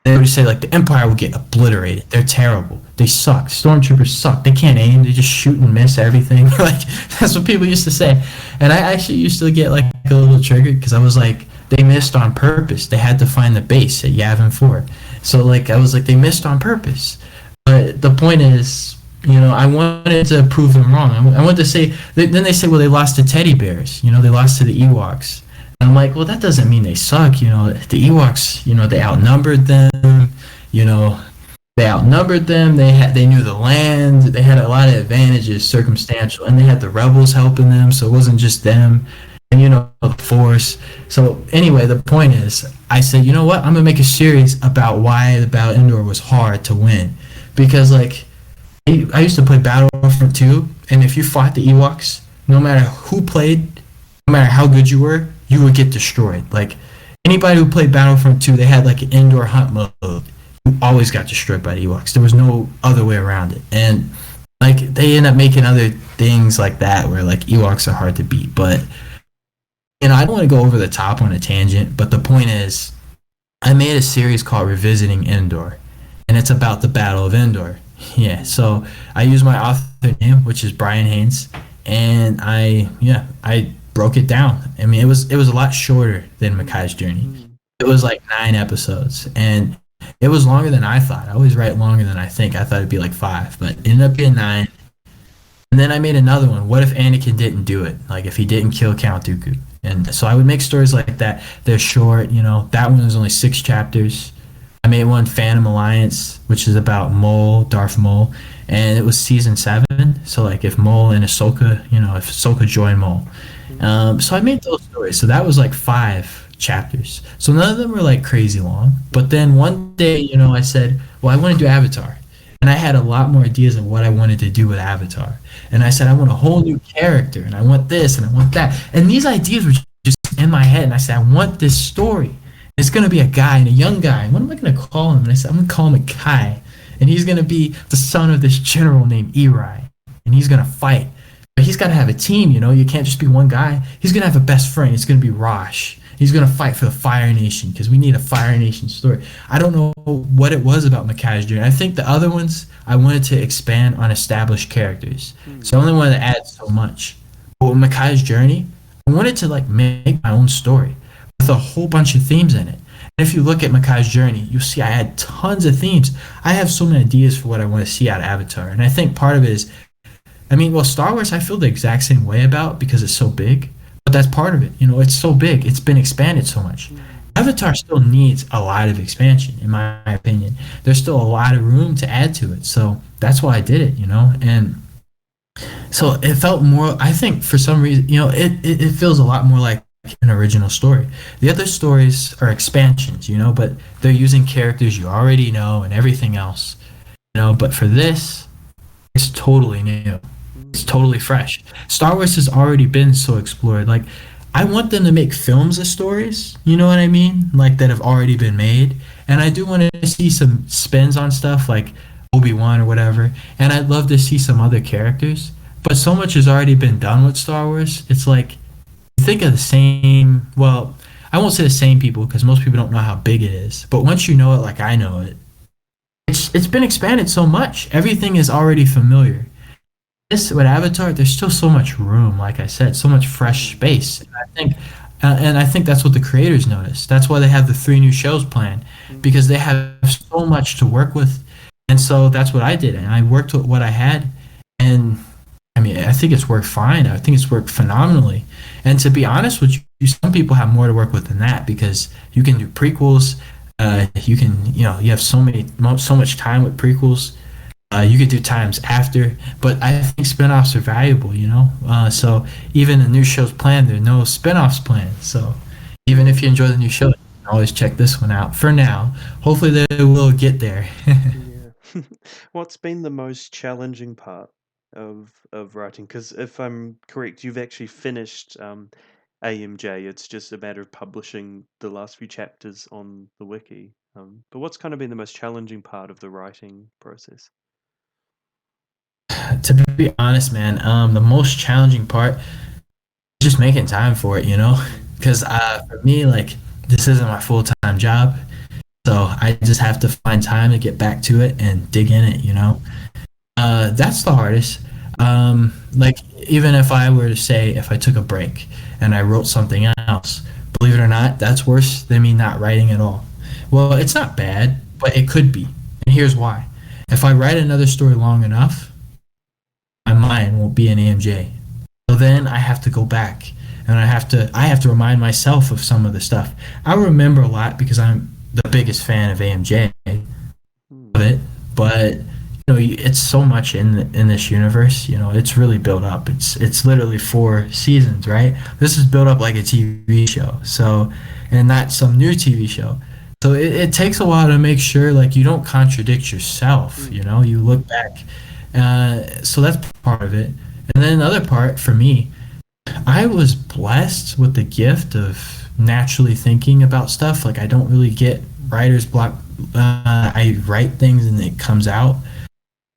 They would say like the Empire will get obliterated. They're terrible. They suck. Stormtroopers suck. They can't aim. They just shoot and miss everything. Like that's what people used to say. And I actually used to get like a little triggered because I was like, they missed on purpose. They had to find the base at Yavin 4. So like I was like, they missed on purpose. But the point is, I wanted to prove them wrong. I wanted to say. Then they say, well, they lost to teddy bears. They lost to the Ewoks. I'm like, well, that doesn't mean they suck. The Ewoks, they outnumbered them. You know, they outnumbered them. They knew the land. They had a lot of advantages, circumstantial, and they had the rebels helping them. So it wasn't just them. And the Force. So anyway, the point is, I said, you know what? I'm gonna make a series about why the Battle of Endor was hard to win, because like I used to play Battlefront 2, and if you fought the Ewoks, no matter who played, no matter how good you were, you would get destroyed. Like anybody who played Battlefront 2, they had like an indoor hunt mode. You always got destroyed by the Ewoks. There was no other way around it. And like they end up making other things like that where like Ewoks are hard to beat. But I don't want to go over the top on a tangent, but the point is, I made a series called Revisiting Endor, and it's about the Battle of Endor. Yeah, so I use my author name, which is Brian Haynes, and I broke it down. I mean, it was a lot shorter than Makai's Journey. Mm. It was like 9 episodes, and it was longer than I thought. I always write longer than I think. I thought it'd be like 5, but it ended up being 9. And then I made another one. What if Anakin didn't do it? Like if he didn't kill Count Dooku. And so I would make stories like that. They're short. That one was only 6 chapters. I made one, Phantom Alliance, which is about Darth Maul, and it was season 7. So like if Maul and Ahsoka, if Ahsoka joined Maul. Mm. So I made those stories. So that was like 5 chapters. So none of them were like crazy long. But then one day, I said, well, I want to do Avatar. And I had a lot more ideas of what I wanted to do with Avatar. And I said, I want a whole new character, and I want this, and I want that. And these ideas were just in my head. And I said, I want this story. It's going to be a guy, and a young guy. What am I going to call him? And I said, I'm going to call him Macai. And he's going to be the son of this general named Eri. And he's going to fight. But he's got to have a team, You can't just be one guy. He's going to have a best friend. It's going to be Rosh. He's going to fight for the Fire Nation because we need a Fire Nation story. I don't know what it was about Makai's Journey. I think the other ones, I wanted to expand on established characters. Mm. So I only wanted to add so much. But with Makai's Journey, I wanted to like make my own story with a whole bunch of themes in it. And if you look at Makai's Journey, you'll see I had tons of themes. I have so many ideas for what I want to see out of Avatar. And I think part of it is, Star Wars I feel the exact same way about because it's so big. But that's part of it. It's so big. It's been expanded so much. Mm. Avatar still needs a lot of expansion, in my opinion. There's still a lot of room to add to it. So that's why I did it, And so it felt more, I think for some reason, it feels a lot more like an original story. The other stories are expansions, but they're using characters you already know and everything else. But for this, it's totally new. It's Mm, totally fresh. Star Wars has already been so explored. Like, I want them to make films of stories, you know what I mean? Like, that have already been made. And I do want to see some spins on stuff like Obi-Wan or whatever. And I'd love to see some other characters. But so much has already been done with Star Wars. It's like, you think of the same, well, I won't say the same people because most people don't know how big it is. But once you know it like I know it, it's been expanded so much. Everything is already familiar. This with Avatar, there's still so much room. Like I said, so much fresh mm, space. And I think that's what the creators noticed. That's why they have the three new shows planned because mm, they have so much to work with. And so that's what I did, and I worked with what I had. And I mean, I think it's worked fine. I think it's worked phenomenally. And to be honest with you, some people have more to work with than that because you can do prequels. You can, you have so much time with prequels. You could do times after, but I think spinoffs are valuable, so even the new shows planned, there are no spinoffs planned. So even if you enjoy the new show, you can always check this one out for now. Hopefully they will get there. yeah. What's been the most challenging part of writing? Because if I'm correct, you've actually finished AMJ. It's just a matter of publishing the last few chapters on the wiki. But what's kind of been the most challenging part of the writing process? To be honest, man, the most challenging part is just making time for it, Mm, because for me, like this isn't my full time job, so I just have to find time to get back to it and dig in it. That's the hardest. Like even if I were to say if I took a break and I wrote something else, believe it or not, that's worse than me not writing at all. Well, it's not bad, but it could be. And here's why. If I write another story long enough, my mind won't be in AMJ. So then I have to go back and I have to remind myself of some of the stuff. I remember a lot because I'm the biggest fan of AMJ of mm, it, but it's so much in this universe. It's really built up. It's literally 4 seasons, right? This is built up like a TV show. So, and not some new TV show. So it takes a while to make sure like you don't contradict yourself. mm, You look back. So that's part of it. And then another part for me, I was blessed with the gift of naturally thinking about stuff. Like I don't really get writer's block. I write things and it comes out,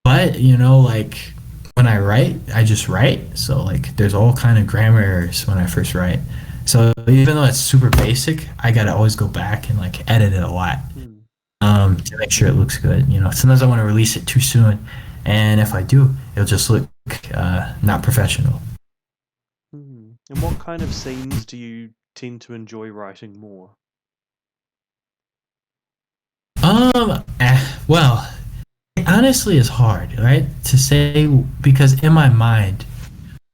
but like when I write, I just write. So like there's all kind of grammar errors when I first write. So even though it's super basic, I gotta always go back and like edit it a lot mm, to make sure it looks good. Sometimes I want to release it too soon, and if I do, it'll just look not professional. mm. And what kind of scenes do you tend to enjoy writing more? Well, it honestly is hard, right, to say because in my mind,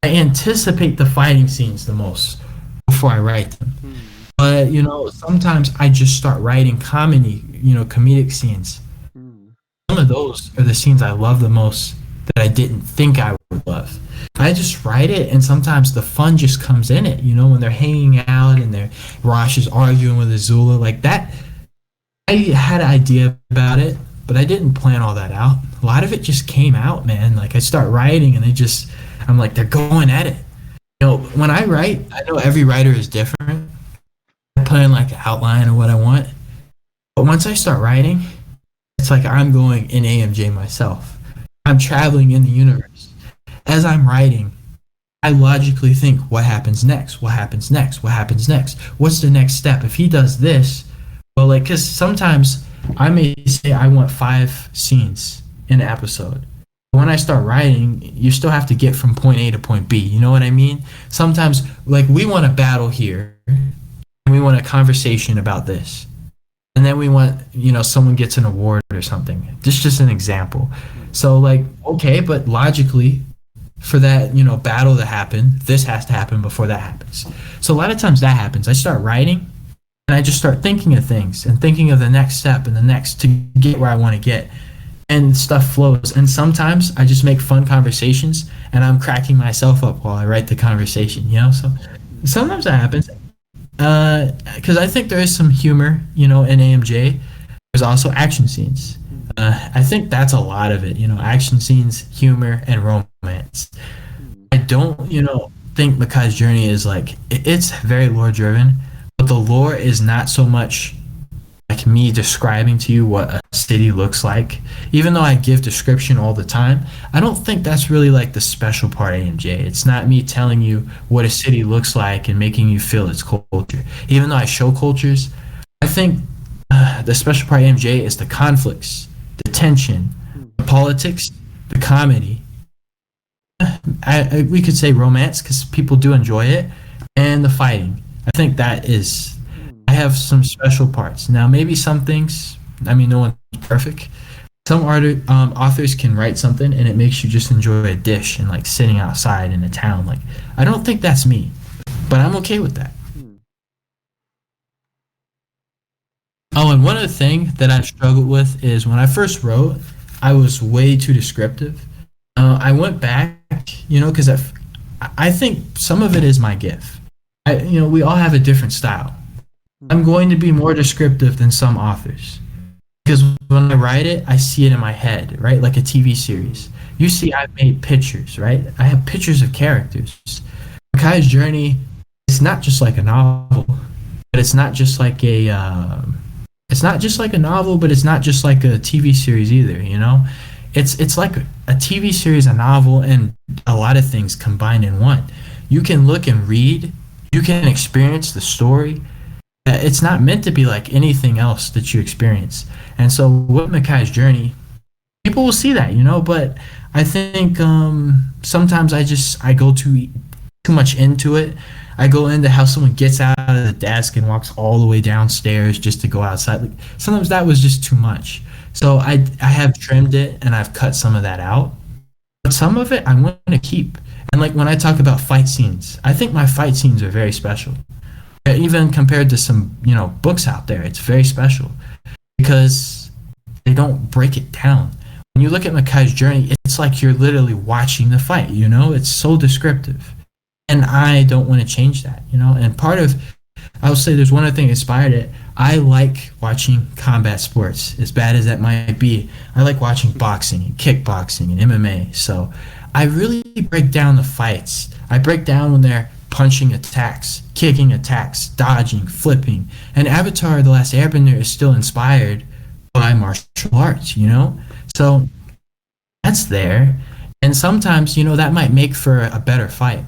I anticipate the fighting scenes the most before I write them. Mm, But sometimes I just start writing comedic scenes. mm, Some of those are the scenes I love the most that I didn't think I would love. I just write it, and sometimes the fun just comes in it. When they're hanging out and they're Rosh is arguing with Azula like that. I had an idea about it, but I didn't plan all that out. A lot of it just came out, man. Like I start writing, and I'm like, they're going at it. When I write, I know every writer is different. I plan like an outline of what I want, but once I start writing, it's like I'm going in AMJ myself. I'm traveling in the universe. As I'm writing, I logically think, what happens next? What happens next? What happens next? What's the next step? If he does this, well, like, because sometimes I may say I want 5 scenes in an episode. When I start writing, you still have to get from point A to point B. You know what I mean? Sometimes, like, we want a battle here, and we want a conversation about this. And then we want, someone gets an award or something. This is just an example. mm, So, like, okay, but logically, for that, battle to happen, this has to happen before that happens. So a lot of times that happens. I start writing and I just start thinking of things and thinking of the next step and the next to get where I want to get. And stuff flows. And sometimes I just make fun conversations and I'm cracking myself up while I write the conversation. So mm, sometimes that happens. Because I think there is some humor, in AMJ. There's also action scenes. mm, I think that's a lot of it, action scenes, humor, and romance. don't, think Makai's journey is like it's very lore driven, but the lore is not so much like me describing to you what a city looks like. Even though I give description all the time, I don't think that's really like the special part of AMJ. It's not me telling you what a city looks like and making you feel its culture. Even though I show cultures, I think the special part of AMJ is the conflicts, the tension, mm, the politics, the comedy. We could say romance because people do enjoy it, and the fighting. I think that is. mm, I have some special parts. Now, maybe some things. I mean, no one's perfect. Some authors can write something and it makes you just enjoy a dish and like sitting outside in a town. Like, I don't think that's me, but I'm okay with that. mm, Oh, and one other thing that I've struggled with is when I first wrote, I was way too descriptive. I went back, because I think some of it is my gift. We all have a different style. I'm mm, going to be more descriptive than some authors because when I write it, I see it in my head, right? Like a TV series. mm, You see, I've made pictures, right? I have pictures of characters. Makai's journey, it's not just like a novel, but it's not just like it's not just like a novel, but it's not just like a TV series either. It's like a TV series, a novel, and a lot of things combined in one. You can look and read. You can experience the story. It's not meant to be like anything else that you experience. And so with Makai's journey, people will see that, but I think sometimes I go too much into it. I go into how someone gets out of the desk and walks all the way downstairs just to go outside. Like, sometimes that was just too much. So I have trimmed it and I've cut some of that out. But some of it I want to keep. And like when I talk about fight scenes, I think my fight scenes are very special. Even compared to some, books out there, it's very special because they don't break it down. When you look at Makai's journey, it's like you're literally watching the fight, It's so descriptive. And I don't want to change that, And I will say there's one other thing that inspired it. I like watching combat sports, as bad as that might be. I like watching boxing and kickboxing and MMA. So I really break down the fights. I break down when they're punching attacks, kicking attacks, dodging, flipping. And Avatar: The Last Airbender is still inspired by martial arts, So that's there. And sometimes, that might make for a better fight.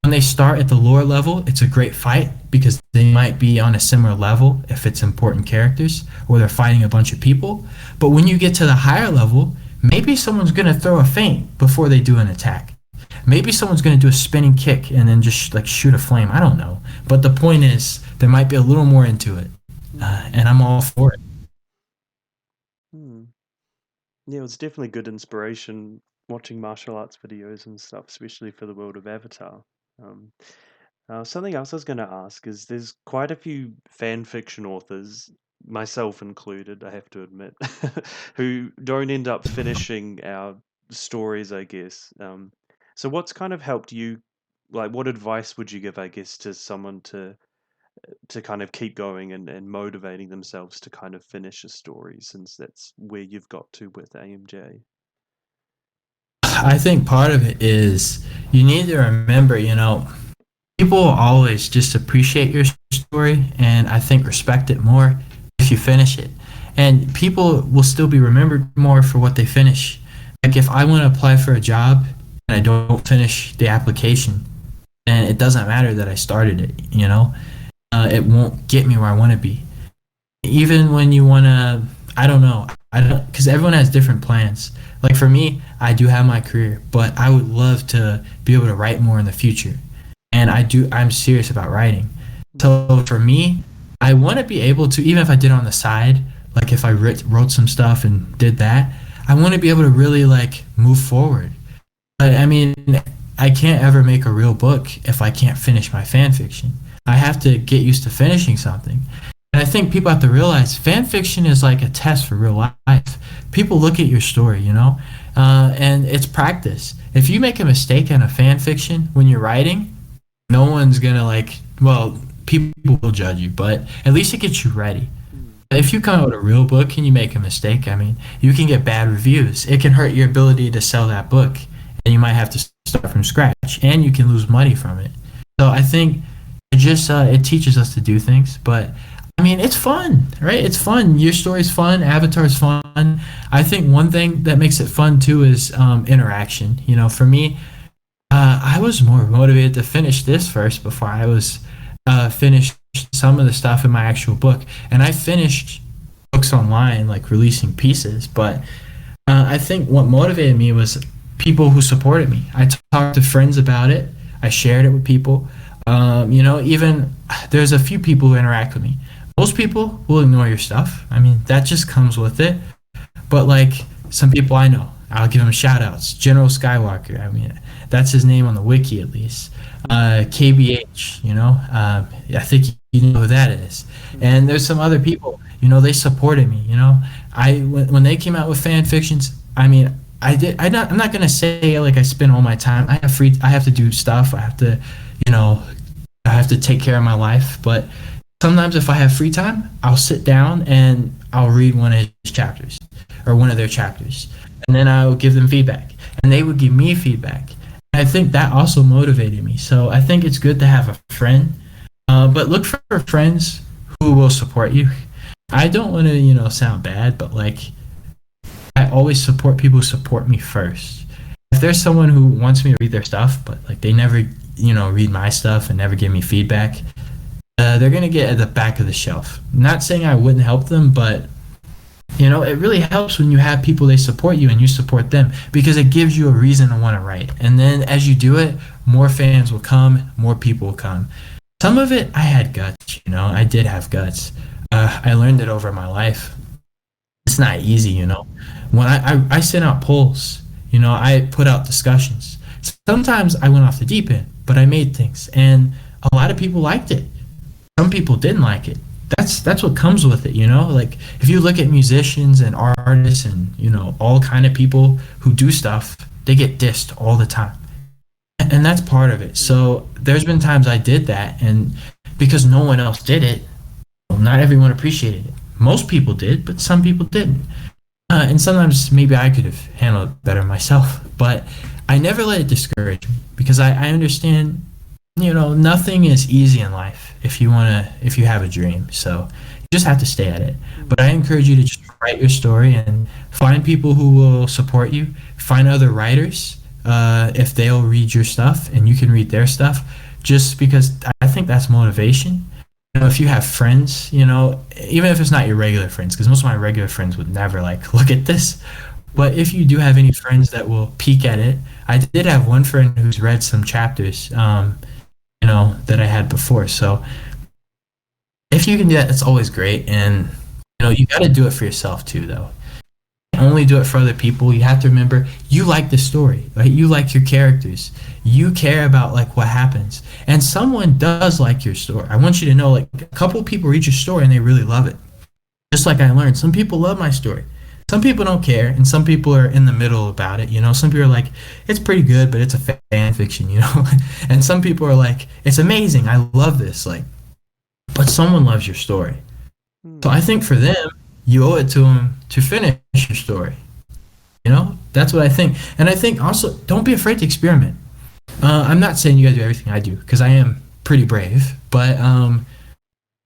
When they start at the lower level, it's a great fight because they might be on a similar level if it's important characters or they're fighting a bunch of people. But when you get to the higher level, maybe someone's going to throw a feint before they do an attack. Maybe someone's going to do a spinning kick and then just like shoot a flame. I don't know. But the point is, there might be a little more into it. mm, And I'm all for it. mm. Yeah, it was definitely good inspiration watching martial arts videos and stuff, especially for the world of Avatar. Um, Something else I was going to ask is there's quite a few fan fiction authors, myself included, I have to admit, who don't end up finishing our stories, I guess. So what's kind of helped you, like what advice would you give, I guess, to someone to kind of keep going and motivating themselves to kind of finish a story, since that's where you've got to with AMJ? I think part of it is you need to remember, people will always just appreciate your story and I think respect it more if you finish it. And people will still be remembered more for what they finish. Like if I want to apply for a job and I don't finish the application, then it doesn't matter that I started it. It won't get me where I want to be. Even when you want to, I don't know, I don't, because everyone has different plans. Like for me, I do have my career, but I would love to be able to write more in the future. And I'm serious about writing. So for me, I want to be able to, even if I did it on the side, like if I wrote some stuff and did that, I want to be able to really like move forward. But I mean, I can't ever make a real book if I can't finish my fan fiction. I have to get used to finishing something. And I think people have to realize fan fiction is like a test for real life. People look at your story, and it's practice. If you make a mistake in a fan fiction when you're writing, no one's gonna people will judge you, but at least it gets you ready. Mm, If you come out with a real book and you make a mistake, I mean, you can get bad reviews. It can hurt your ability to sell that book, and you might have to start from scratch, and you can lose money from it. So I think it teaches us to do things, but I mean it's fun, right? It's fun. Your story's fun. Avatar's fun. I think one thing that makes it fun too is interaction. For me, I was more motivated to finish this first before I was finished some of the stuff in my actual book, and I finished books online, like releasing pieces. But I think what motivated me was people who supported me. I talked to friends about it. I shared it with people. Even there's a few people who interact with me. Most people will ignore your stuff. I mean, that just comes with it. But like some people I know, I'll give them shout outs. General Skywalker, I mean, that's his name on the wiki at least. KBH, I think you know who that is. And there's some other people, they supported me. When they came out with fan fictions, I mean, I'm not gonna say like I spend all my time. I have to do stuff. I have to take care of my life. But sometimes if I have free time, I'll sit down and I'll read one of his chapters or one of their chapters, and then I'll give them feedback, and they would give me feedback. And I think that also motivated me. So I think it's good to have a friend, but look for friends who will support you. I don't want to, sound bad, but like I always support people who support me first. If there's someone who wants me to read their stuff, but like they never, read my stuff and never give me feedback, they're gonna get at the back of the shelf. Not saying I wouldn't help them, but it really helps when you have people they support you and you support them, because it gives you a reason to want to write. And then as you do it, more fans will come, more people will come. Some of it I had guts, I did have guts. I learned it over my life. It's not easy, When I sent out polls, I put out discussions. Sometimes I went off the deep end, but I made things, and a lot of people liked it. Some people didn't like it. That's what comes with it, Like if you look at musicians and artists and all kind of people who do stuff, they get dissed all the time, and that's part of it. So there's been times I did that, and because no one else did it, not everyone appreciated it. Most people did, but some people didn't. And sometimes maybe I could have handled it better myself, but I never let it discourage me, because I understand, nothing is easy in life if you have a dream. So you just have to stay at it. But I encourage you to just write your story and find people who will support you. Find other writers if they'll read your stuff and you can read their stuff, just because I think that's motivation. If you have friends, even if it's not your regular friends, because most of my regular friends would never like look at this, but if you do have any friends that will peek at it, I did have one friend who's read some chapters, that I had before. So if you can do that, it's always great. And you got to do it for yourself too, though. Only do it for other people. You have to remember you like the story, right? You like your characters. You care about like what happens, and someone does like your story. I want you to know, like, a couple people read your story and they really love it. Just like I learned, some people love my story. Some people don't care, and some people are in the middle about it. Some people are like, it's pretty good, but it's a fan fiction, and some people are like, it's amazing. I love this. Like, but someone loves your story. So I think for them, you owe it to them to finish your story. That's what I think. And I think also, don't be afraid to experiment. I'm not saying you gotta do everything I do, because I am pretty brave, but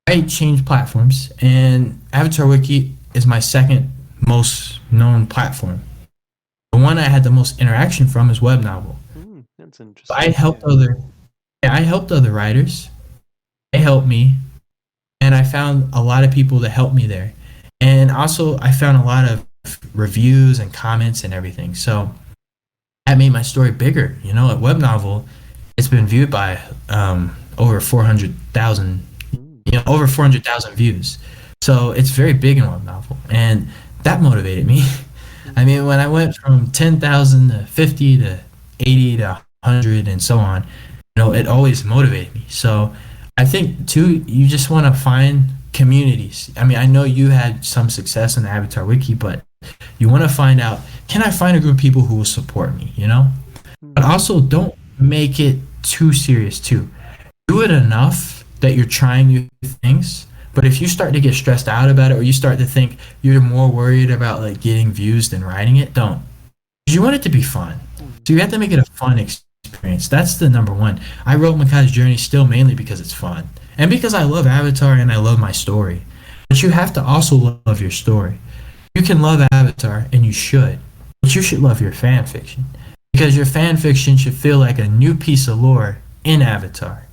I change platforms, and Avatar Wiki is my second most known platform. The one I had the most interaction from is Webnovel. That's interesting. So I helped other writers. They helped me, and I found a lot of people that helped me there. And also, I found a lot of reviews and comments and everything. So that made my story bigger. At Webnovel, it's been viewed by over 400,000, over 400,000 views. So it's very big in Webnovel, and that motivated me. I mean, when I went from 10,000 to 50 to 80 to 100 and so on, it always motivated me. So I think too, you just want to find communities. I mean, I know you had some success in the Avatar Wiki, but you want to find out, can I find a group of people who will support me, But also, don't make it too serious too. Do it enough that you're trying new things. But if you start to get stressed out about it, or you start to think you're more worried about like getting views than writing it, don't. Because you want it to be fun. So you have to make it a fun experience. experience. That's the number one. I wrote Makai's Journey still mainly because it's fun and because I love Avatar and I love my story. But you have to also love your story. You can love Avatar and you should, but you should love your fan fiction because your fan fiction should feel like a new piece of lore in Avatar.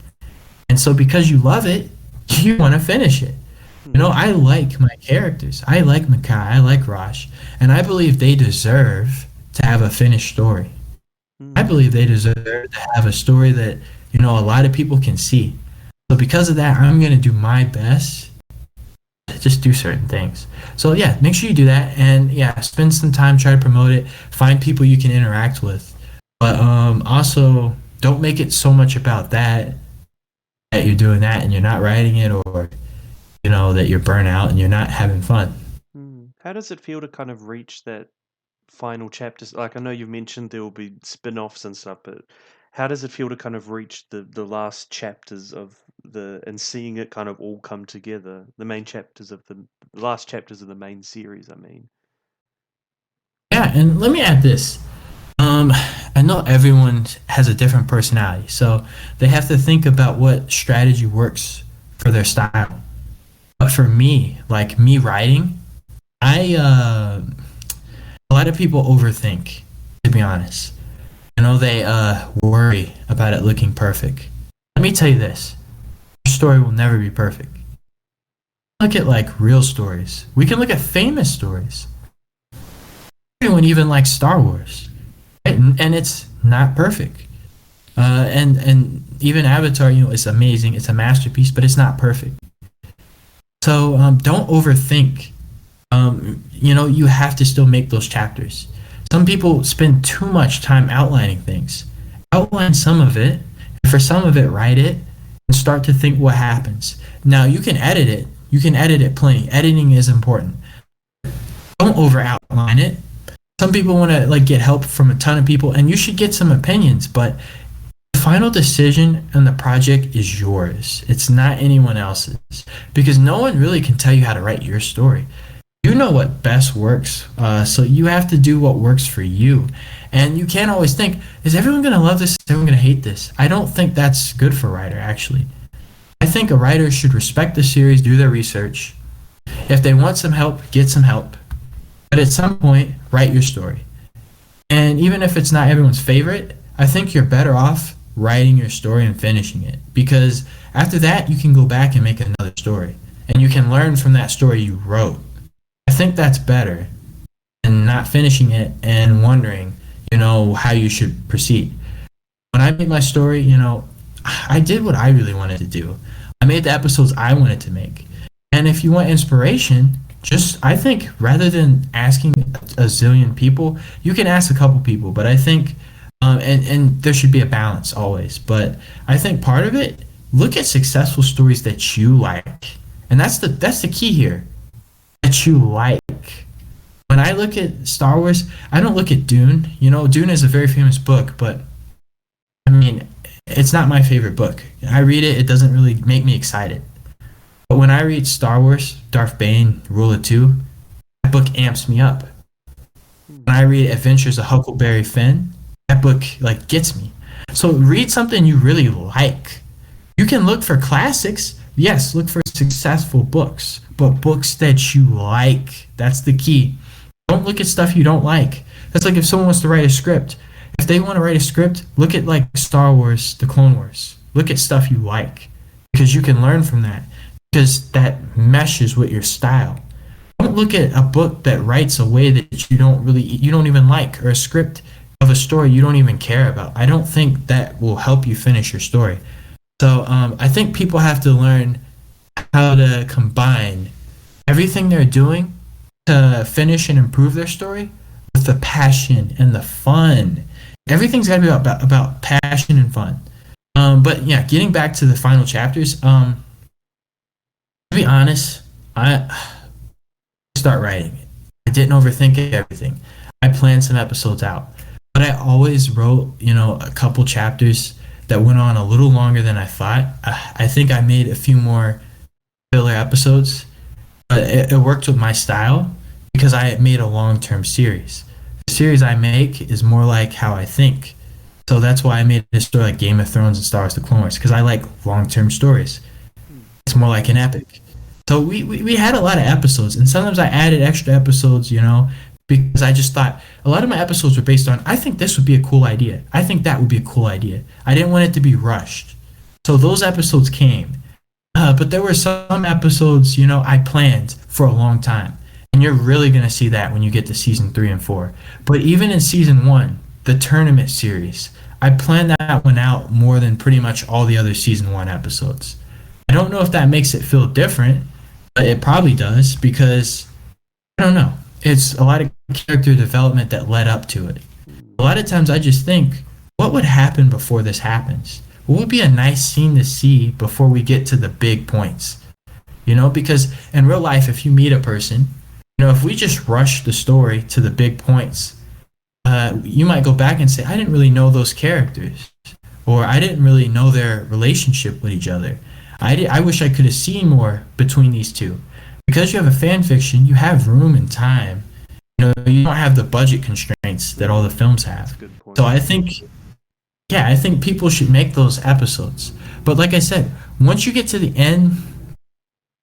And so because you love it, you want to finish it. You know, Mm, I like my characters. I like Makai. I like Rosh. And I believe they deserve to have a finished story. I mm, believe they deserve to have a story that, a lot of people can see. So because of that, I'm going to do my best to just do certain things. So yeah, make sure you do that. And yeah, spend some time, try to promote it, find people you can interact with. But also, don't make it so much about that you're doing that and you're not writing it, or that you're burnt out and you're not having fun. mm. How does it feel to kind of reach that final chapters? Like, I know you've mentioned there will be spin-offs and stuff, but how does it feel to kind of reach the last chapters of the and seeing it kind of all come together? The main chapters of the last chapters of the main series, I mean. Yeah, and let me add this. Um, I know everyone has a different personality, so they have to think about what strategy works for their style. But for me, like me writing, I a lot of people overthink. To be honest, they worry about it looking perfect. Let me tell you this: your story will never be perfect. Look at like real stories. We can look at famous stories. Everyone even likes Star Wars, right? And it's not perfect. And even Avatar, it's amazing. It's a masterpiece, but it's not perfect. So don't overthink. You have to still make those chapters. Some people spend too much time outlining things. Outline some of it, and for some of it, write it, and start to think what happens. Now you can edit it. You can edit it plenty. Editing is important. Don't over outline it. Some people want to like get help from a ton of people, and you should get some opinions, but the final decision on the project is yours. It's not anyone else's because no one really can tell you how to write your story. You know what best works, so you have to do what works for you. And you can't always think, is everyone going to love this? Is everyone going to hate this? I don't think that's good for a writer, actually. I think a writer should respect the series, do their research. If they want some help, get some help. But at some point, write your story. And even if it's not everyone's favorite, I think you're better off writing your story and finishing it. Because after that, you can go back and make another story. And you can learn from that story you wrote. I think that's better than not finishing it and wondering, how you should proceed. When I made my story, I did what I really wanted to do. I made the episodes I wanted to make. And if you want inspiration, I think rather than asking a zillion people, you can ask a couple people. But I think, and there should be a balance always. But I think part of it, look at successful stories that you like, and that's the key here. That you like. When I look at Star Wars, I don't look at Dune. Dune is a very famous book, but I mean, it's not my favorite book. I read it; it doesn't really make me excited. But when I read Star Wars, Darth Bane, Rule of Two, that book amps me up. When I read Adventures of Huckleberry Finn, that book like gets me. So read something you really like. You can look for classics. Yes, look for successful books, but books that you like. That's the key. Don't look at stuff you don't like. That's like if someone wants to write a script. If they want to write a script, look at like Star Wars, The Clone Wars. Look at stuff you like because you can learn from that because that meshes with your style. Don't look at a book that writes a way that you don't even like, or a script of a story you don't even care about. I don't think that will help you finish your story. So I think people have to learn how to combine everything they're doing to finish and improve their story with the passion and the fun. Everything's got to be about passion and fun. But yeah, getting back to the final chapters. To be honest, I start writing. I didn't overthink everything. I planned some episodes out, but I always wrote, a couple chapters that went on a little longer than I thought. I think I made a few more filler episodes, but it worked with my style because I made a long-term series. The series I make is more like how I think. So that's why I made a story like Game of Thrones and Star Wars: The Clone Wars, because I like long-term stories. Hmm. It's more like an epic. So we had a lot of episodes, and sometimes I added extra episodes, because I just thought a lot of my episodes were based on, I think this would be a cool idea. I think that would be a cool idea. I didn't want it to be rushed. So those episodes came. But there were some episodes, I planned for a long time. And you're really going to see that when you get to season 3 and 4. But even in season 1, the tournament series, I planned that one out more than pretty much all the other season 1 episodes. I don't know if that makes it feel different, but it probably does because I don't know. It's a lot of character development that led up to it. A lot of times I just think, what would happen before this happens? What would be a nice scene to see before we get to the big points? Because in real life, if you meet a person, if we just rush the story to the big points, you might go back and say, I didn't really know those characters, or I didn't really know their relationship with each other. I wish I could have seen more between these two. Because you have a fan fiction, you have room and time. You don't have the budget constraints that all the films That's a have. good point. So I think people should make those episodes. But like I said, once you get to the end,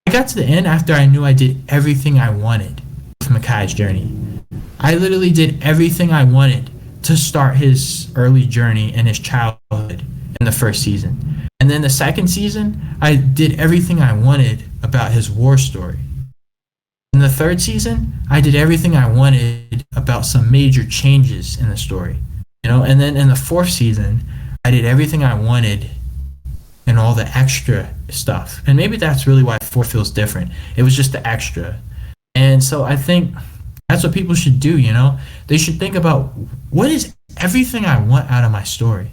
I got to the end after I knew I did everything I wanted with Macai's journey. I literally did everything I wanted to start his early journey and his childhood in the first season. And then the second season, I did everything I wanted about his war story. In the third season, I did everything I wanted about some major changes in the story. And then in the fourth season, I did everything I wanted and all the extra stuff. And maybe that's really why four feels different. It was just the extra. And so I think that's what people should do, They should think about what is everything I want out of my story.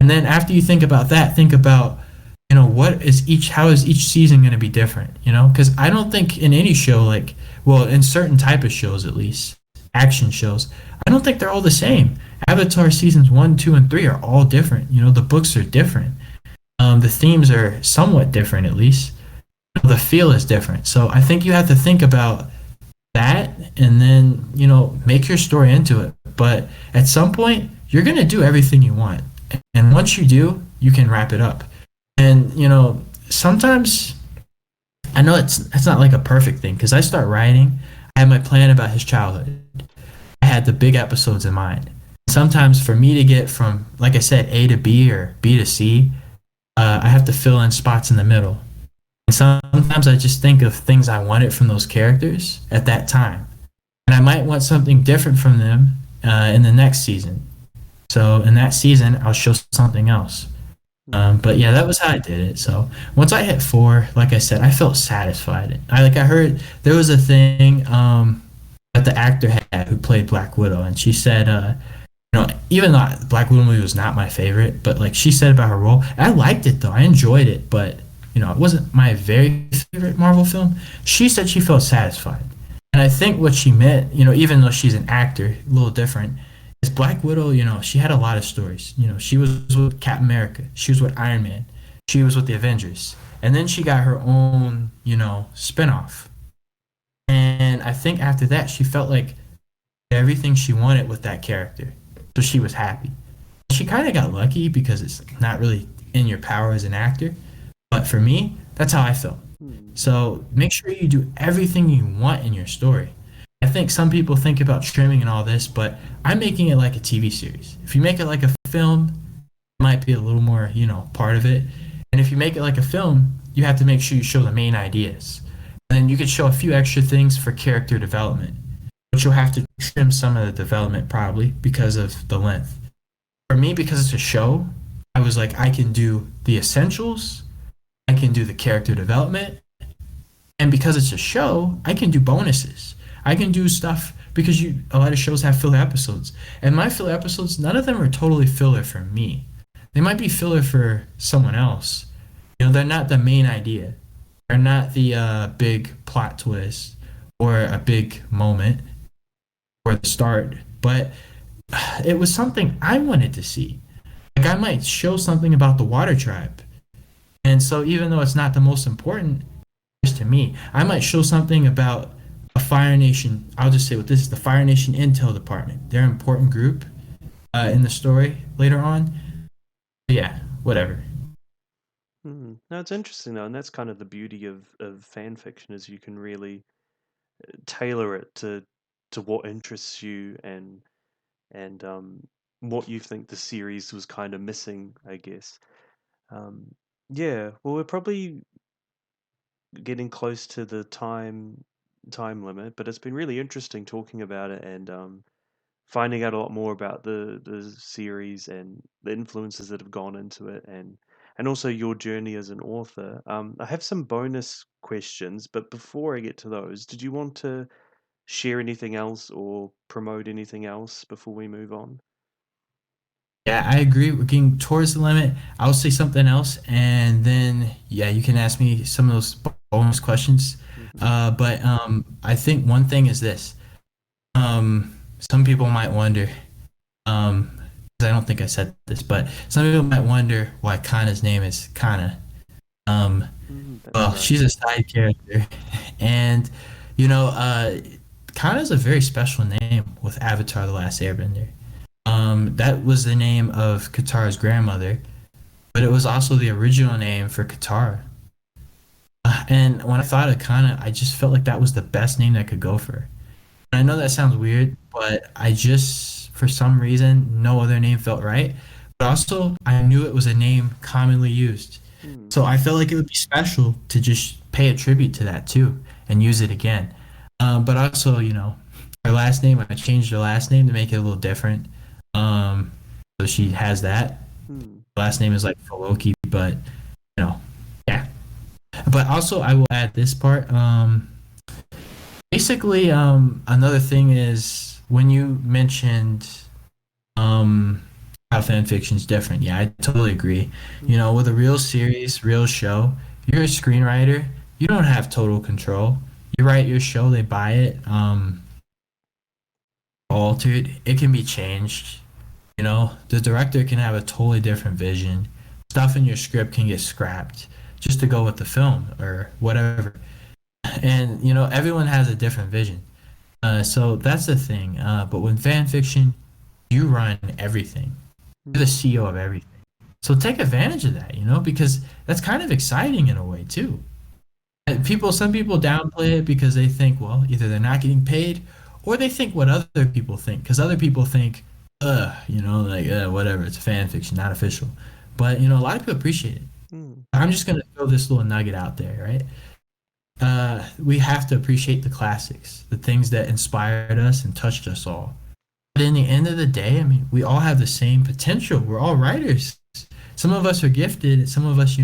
And then after you think about that, think about, how is each season going to be different, Because I don't think in any show, in certain type of shows at least, action shows, I don't think they're all the same. Avatar seasons 1, 2, and 3 are all different. The books are different. The themes are somewhat different at least. The feel is different. So I think you have to think about that and then, make your story into it. But at some point, you're going to do everything you want. And once you do, you can wrap it up. And, sometimes I know it's not like a perfect thing because I start writing. I had my plan about his childhood. I had the big episodes in mind. Sometimes for me to get from, like I said, A to B or B to C, I have to fill in spots in the middle. And sometimes I just think of things I wanted from those characters at that time. And I might want something different from them in the next season. So in that season, I'll show something else. But yeah, that was how I did it. So once I hit 4, like I said, I felt satisfied. I heard there was a thing that the actor had who played Black Widow, and she said, even though Black Widow movie was not my favorite, but she said about her role, I liked it though. I enjoyed it, but it wasn't my very favorite Marvel film. She said she felt satisfied, and I think what she meant, even though she's an actor, a little different. Is Black Widow, she had a lot of stories. She was with Captain America. She was with Iron Man. She was with the Avengers. And then she got her own, spinoff. And I think after that, she felt like everything she wanted with that character. So she was happy. She kind of got lucky because it's not really in your power as an actor. But for me, that's how I felt. So make sure you do everything you want in your story. I think some people think about streaming and all this, but I'm making it like a TV series. If you make it like a film, it might be a little more, part of it. And if you make it like a film, you have to make sure you show the main ideas. And then you could show a few extra things for character development, but you'll have to trim some of the development probably because of the length. For me, because it's a show, I was like, I can do the essentials, I can do the character development, and because it's a show, I can do bonuses. I can do stuff because a lot of shows have filler episodes. And my filler episodes, none of them are totally filler for me. They might be filler for someone else. They're not the main idea. They're not the big plot twist or a big moment or the start. But it was something I wanted to see. I might show something about the Water Tribe. And so even though it's not the most important to me, I might show something about a Fire Nation. I'll just say what this is: the Fire Nation Intel Department. They're an important group, in the story later on. Yeah, whatever. No, it's interesting though, and that's kind of the beauty of fan fiction is you can really tailor it to what interests you and what you think the series was kind of missing, I guess. Um, yeah, well, we're probably getting close to the time limit, but it's been really interesting talking about it and finding out a lot more about the series and the influences that have gone into it and also your journey as an author. I have some bonus questions, but before I get to those, did you want to share anything else or promote anything else before we move on? Yeah, I agree. We're getting towards the limit. I'll say something else, and then yeah, you can ask me some of those bonus questions. Hmm. But I think one thing is this. Some people might wonder. 'Cause I don't think I said this, but some people might wonder why Kana's name is Kana. Um, That's well, right. she's a side character, and you know, Kana's a very special name with Avatar: The Last Airbender. That was the name of Katara's grandmother, but it was also the original name for Katara. And when I thought of Kana, I just felt like that was the best name that could go for her. And I know that Mm, sounds weird, but I just, for some reason, no other name felt right. But also, I knew it was a name commonly used. mm, So I felt like it would be special to just pay a tribute to that too and use it again. But also, her last name, I changed her last name to make it a little different. Um, so she has that. mm, Last name is like Foloki, but yeah. But also, I will add this part. Basically, another thing is when you mentioned um, how fan fiction is different. Yeah, I totally agree. mm, With a real series, real show, you're a screenwriter. You don't have total control. You write your show, they buy it, altered. It can be changed. The director can have a totally different vision. Stuff in your script can get scrapped just to go with the film or whatever. And everyone has a different vision. So that's the thing. But with fan fiction, you run everything. You're the mm, CEO of everything. So take advantage of that, because that's kind of exciting in a way too. Some people downplay it because they think, well, either they're not getting paid, or they think what other people think. Because other people think, like whatever, it's fan fiction, not official. But a lot of people appreciate it. mm, I'm just gonna throw this little nugget out there, right? We have to appreciate the classics, the things that inspired us and touched us all. But in the end of the day, I mean, we all have the same potential. We're all writers. Some of us are gifted, some of us,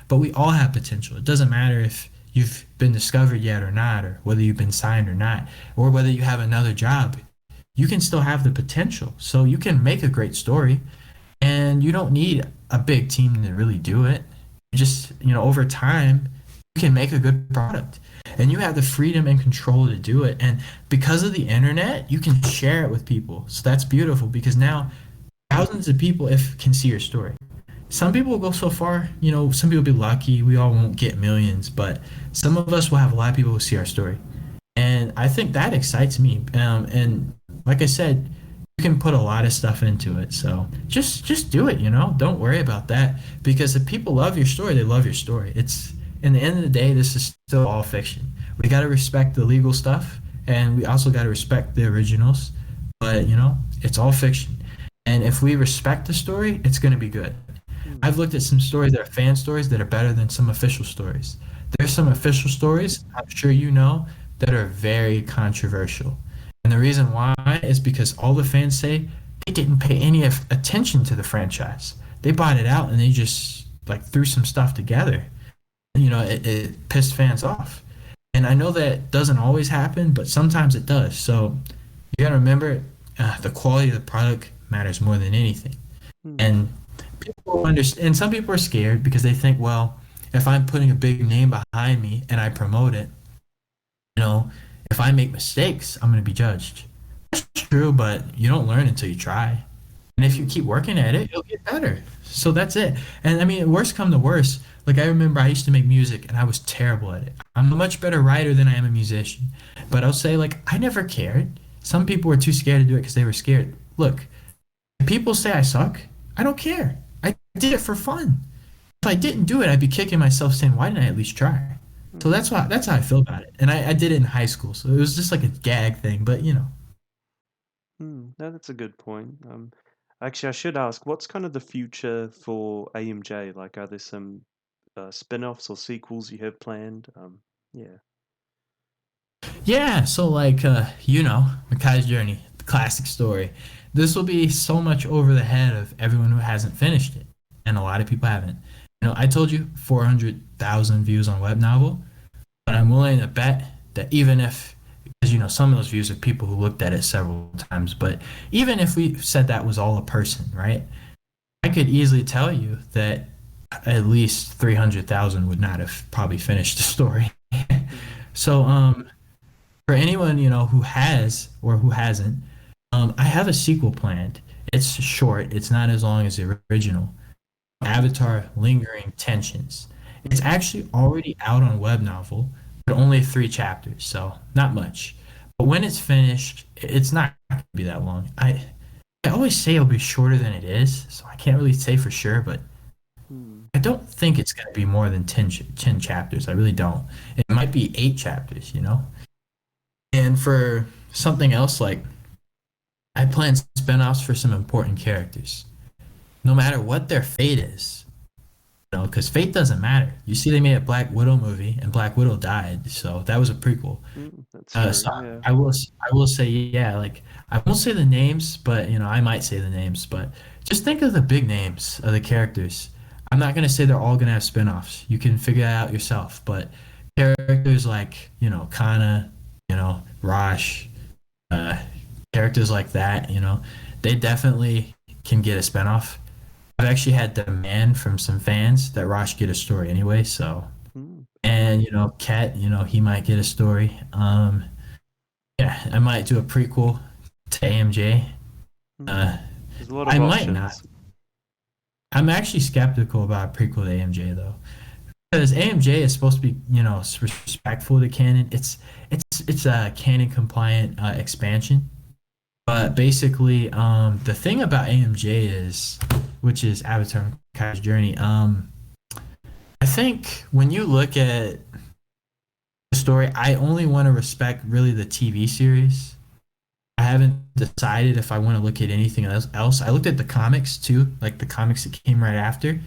but we all have potential. It doesn't matter if you've been discovered yet or not, or whether you've been signed or not, or whether you have another job. You can still have the potential. So you can make a great story, and you don't need a big team to really do it. Just, over time, you can make a good product. And you have the freedom and control to do it. And because of the internet, you can share it with people. So that's beautiful because now thousands of people if can see your story. Some people will go so far, some people will be lucky. We all won't get millions, but some of us will have a lot of people who see our story. And I think that excites me. And like I said, you can put a lot of stuff into it. So just do it, Don't worry about that because if people love your story, they love your story. It's in the end of the day, this is still all fiction. We got to respect the legal stuff and we also got to respect the originals. But, it's all fiction. And if we respect the story, it's going to be good. mm, I've looked at some stories that are fan stories that are better than some official stories. There's some official stories, I'm sure you know, that are very controversial. And the reason why is because all the fans say they didn't pay any attention to the franchise. They bought it out and they just like threw some stuff together. It pissed fans off. And I know that doesn't always happen, but sometimes it does. So you got to remember the quality of the product matters more than anything. mm, And people understand, and some people are scared because they think, well, if I'm putting a big name behind me and I promote it, you know, if I make mistakes, I'm going to be judged. That's true, but you don't learn until you try. And if you mm, keep working at it, you'll get better. So that's it. And I mean, worst come to worst, like I remember I used to make music and I was terrible at it. I'm a much better writer than I am a musician. But I'll say, like, I never cared. Some people were too scared to do it because they were scared. Look, People say I suck. I don't care. I did it for fun. If I didn't do it, I'd be kicking myself saying, why didn't I at least try? So Mm, that's how I feel about it. And I did it in high school, so it was just like a gag thing. But you know, no, that's a good point. Actually, I should ask, what's kind of the future for AMJ? Like, are there some spin-offs or sequels you have planned? Yeah. yeah. So like Macai's journey, the classic story. This will be so much over the head of everyone who hasn't finished it, and a lot of people haven't. I told you 400,000 views on Webnovel. But I'm willing to bet that even if, because some of those views are people who looked at it several times, but even if we said that was all a person, right? I could easily tell you that at least 300,000 would not have probably finished the story. Mm, So, for anyone, who has or who hasn't, I have a sequel planned. It's short, it's not as long as the original. Avatar Lingering Tensions. It's mm, actually already out on web novel, but only 3 chapters, so not much. But when it's finished, it's not going to be that long. I always say it'll be shorter than it is, so I can't really say for sure, but mm, I don't think it's going to be more than 10 chapters. I really don't. It might be 8 chapters. And for something else, like I plan spinoffs for some important characters. No matter what their fate is, because fate doesn't matter. You see, they made a Black Widow movie, and Black Widow died, so that was a prequel. that's So true. Yeah. I will say, yeah, like I won't say the names, but I might say the names, but just think of the big names of the characters. I'm not gonna say they're all gonna have spin-offs. You can figure that out yourself, but characters like Kana, Rosh, uh, characters like that, they definitely can get a spin-off. I've actually had demand from some fans that Rosh get a story anyway. So, Mm, and Ket, he might get a story. Yeah, I might do a prequel to AMJ. mm. Uh, There's a lot I of might not. options. I'm actually skeptical about a prequel to AMJ though, because AMJ is supposed to be, respectful to canon. It's a canon compliant expansion. But basically, the thing about AMJ is, which is Avatar Kai's Journey. I think when you look at the story, I only want to respect really the TV series. I haven't decided if I want to look at anything else. I looked at the comics too, like the comics that came right after.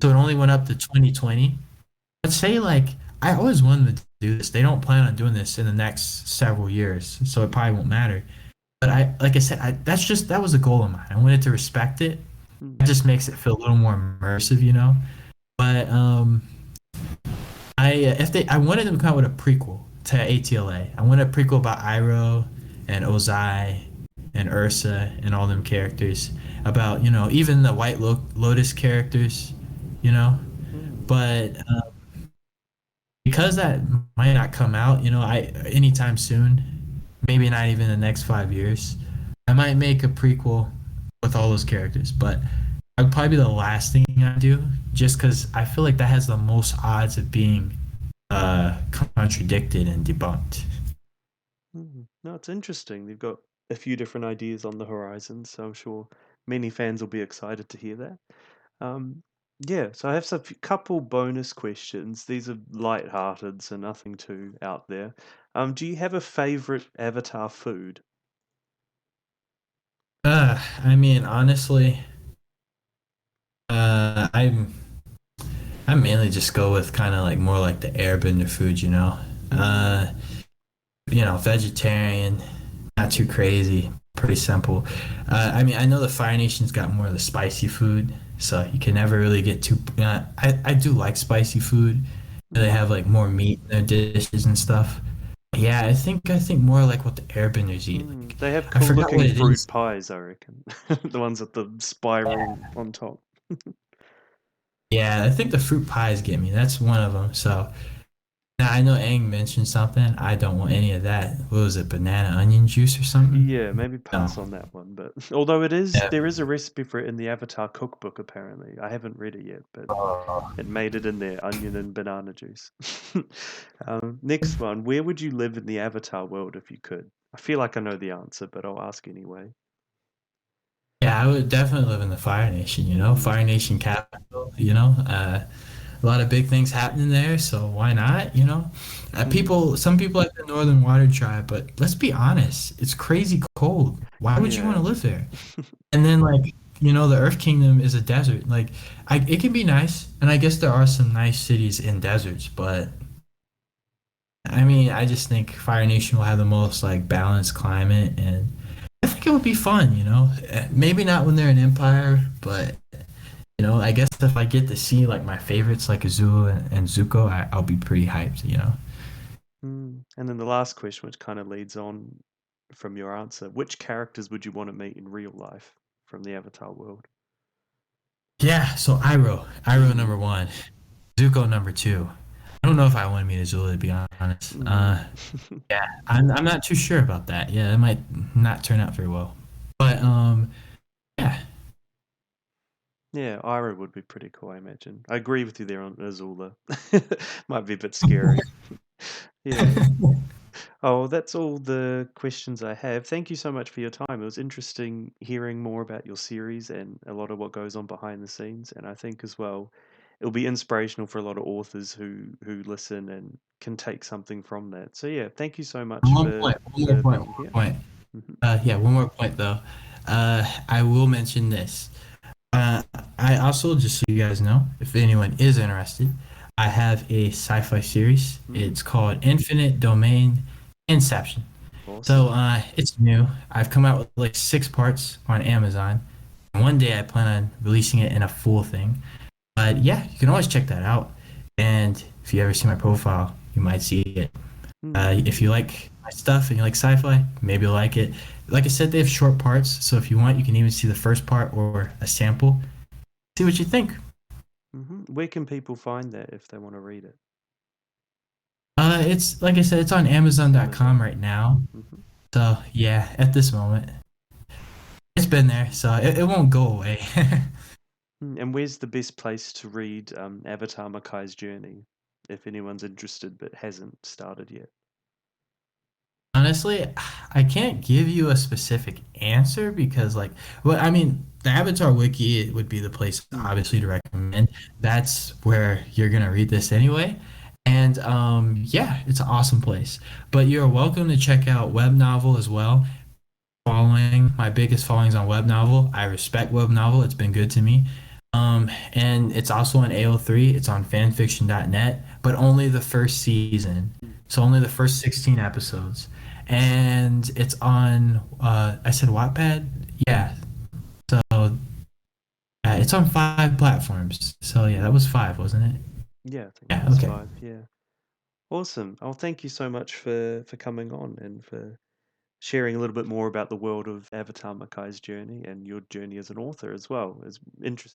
So Mm, it only went up to 2020. Let's say like I always wanted them to do this. They don't plan on doing this in the next several years, so it probably won't matter. But like I said, that was a goal of mine. I wanted to respect it. It mm, just makes it feel a little more immersive. But I wanted them to come out with a prequel to ATLA. I wanted a prequel about Iroh and Ozai and Ursa and all them characters. About even the White Lotus characters, you know. mm, But because that might not come out, I anytime soon, maybe not even the next 5 years, I might make a prequel with all those characters. But I'd probably be the last thing I do, just because I feel like that has the most odds of being contradicted and debunked. No, it's interesting. They've got a few different ideas on the horizon, so I'm sure many fans will be excited to hear that. Um, yeah, so I have a couple bonus questions. These are light-hearted, so nothing too out there. Do you have a favorite Avatar food? I mean, honestly, I mainly just go with kind of like more like the Airbender food. Mm, Uh, Vegetarian, not too crazy, pretty simple. I mean, I know the Fire Nation's got more of the spicy food, so you can never really get too. I do like spicy food. They mm, have like more meat in their dishes and stuff. Yeah, I think more like what the Airbenders eat. Like, They have I forgot what cool-looking it fruit is. pies, I reckon. The ones with the spiral on top. Yeah, I think the fruit pies get me. That's one of them. So now I know Aang mentioned something. I don't want any of that. What was it? Banana onion juice or something? Yeah, maybe No. pass on that one. But although Yeah. there is a recipe for it in the Avatar cookbook, apparently. I haven't read it yet, but it made it in there, onion and banana juice. Next one, where would you live in the Avatar world if you could? I feel like I know the answer, but I'll ask anyway. Yeah, I would definitely live in the Fire Nation, Mm, Fire Nation capital, a lot of big things happening there, so why not, mm, some people like the Northern Water Tribe, but let's be honest, it's crazy cold. Why would you want yeah. to live there? And then, like, the Earth Kingdom is a desert. Like, it can be nice, and I guess there are some nice cities in deserts, but I mean, I just think Fire Nation will have the most like balanced climate, and I think it would be fun. Maybe not when they're an empire, but I guess if I get to see like my favorites like Azula and Zuko, I'll be pretty hyped. And then the last question, which kind of leads on from your answer, which characters would you want to meet in real life from the Avatar world? Yeah, so Iroh Mm, number one, Zuko number two. I don't know if I want to meet Azula to be honest. mm. Yeah, I'm not too sure about that. Yeah, it might not turn out very well. But yeah, Yeah, Iroh would be pretty cool, I imagine. I agree with you there on Azula. Might be a bit scary. Yeah. Oh, that's all the questions I have. Thank you so much for your time. It was interesting hearing more about your series and a lot of what goes on behind the scenes. And I think as well, it'll be inspirational for a lot of authors who listen and can take something from that. So yeah, thank you so much for one being more here. point. Mhm. Yeah, one more point though. I will mention this. Uh, I also, just so you guys know, if anyone is interested, I have a sci-fi series. Mm, It's called Infinite Domain Inception. So awesome. it's new. I've come out with like 6 parts on Amazon. And one day I plan on releasing it in a full thing. But yeah, you can always check that out. And if you ever see my profile, you might see it. Mm, If you like my stuff and you like sci-fi, maybe you'll like it. Like I said, they have short parts, so if you want, you can even see the first part or a sample. See what you think. Where can people find that if they want to read it? It's like I said, it's on Amazon.com Amazon. right now. hmm So yeah, at this moment, it's been there, so it won't go away. And where's the best place to read Avatar Makai's journey if anyone's interested but hasn't started yet? Honestly, I can't give you a specific answer because, like, well, I mean, the Avatar Wiki would be the place, Mm, obviously, to recommend. That's where you're gonna read this anyway. And yeah, it's an awesome place. But you're welcome to check out Webnovel as well. Following my biggest followings on Webnovel. I respect Webnovel. It's been good to me. And it's also on AO3. It's on fanfiction.net, but only the first season. mm. So only the first 16 episodes. And it's on, I said Wattpad? Yeah. So it's on 5 platforms. So yeah, that was 5, wasn't it? Yeah, I think that Yeah, was okay. 5. Yeah. Awesome. Oh, thank you so much for coming on and for sharing a little bit more about the world of Avatar Makai's journey and your journey as an author as well. It's interesting.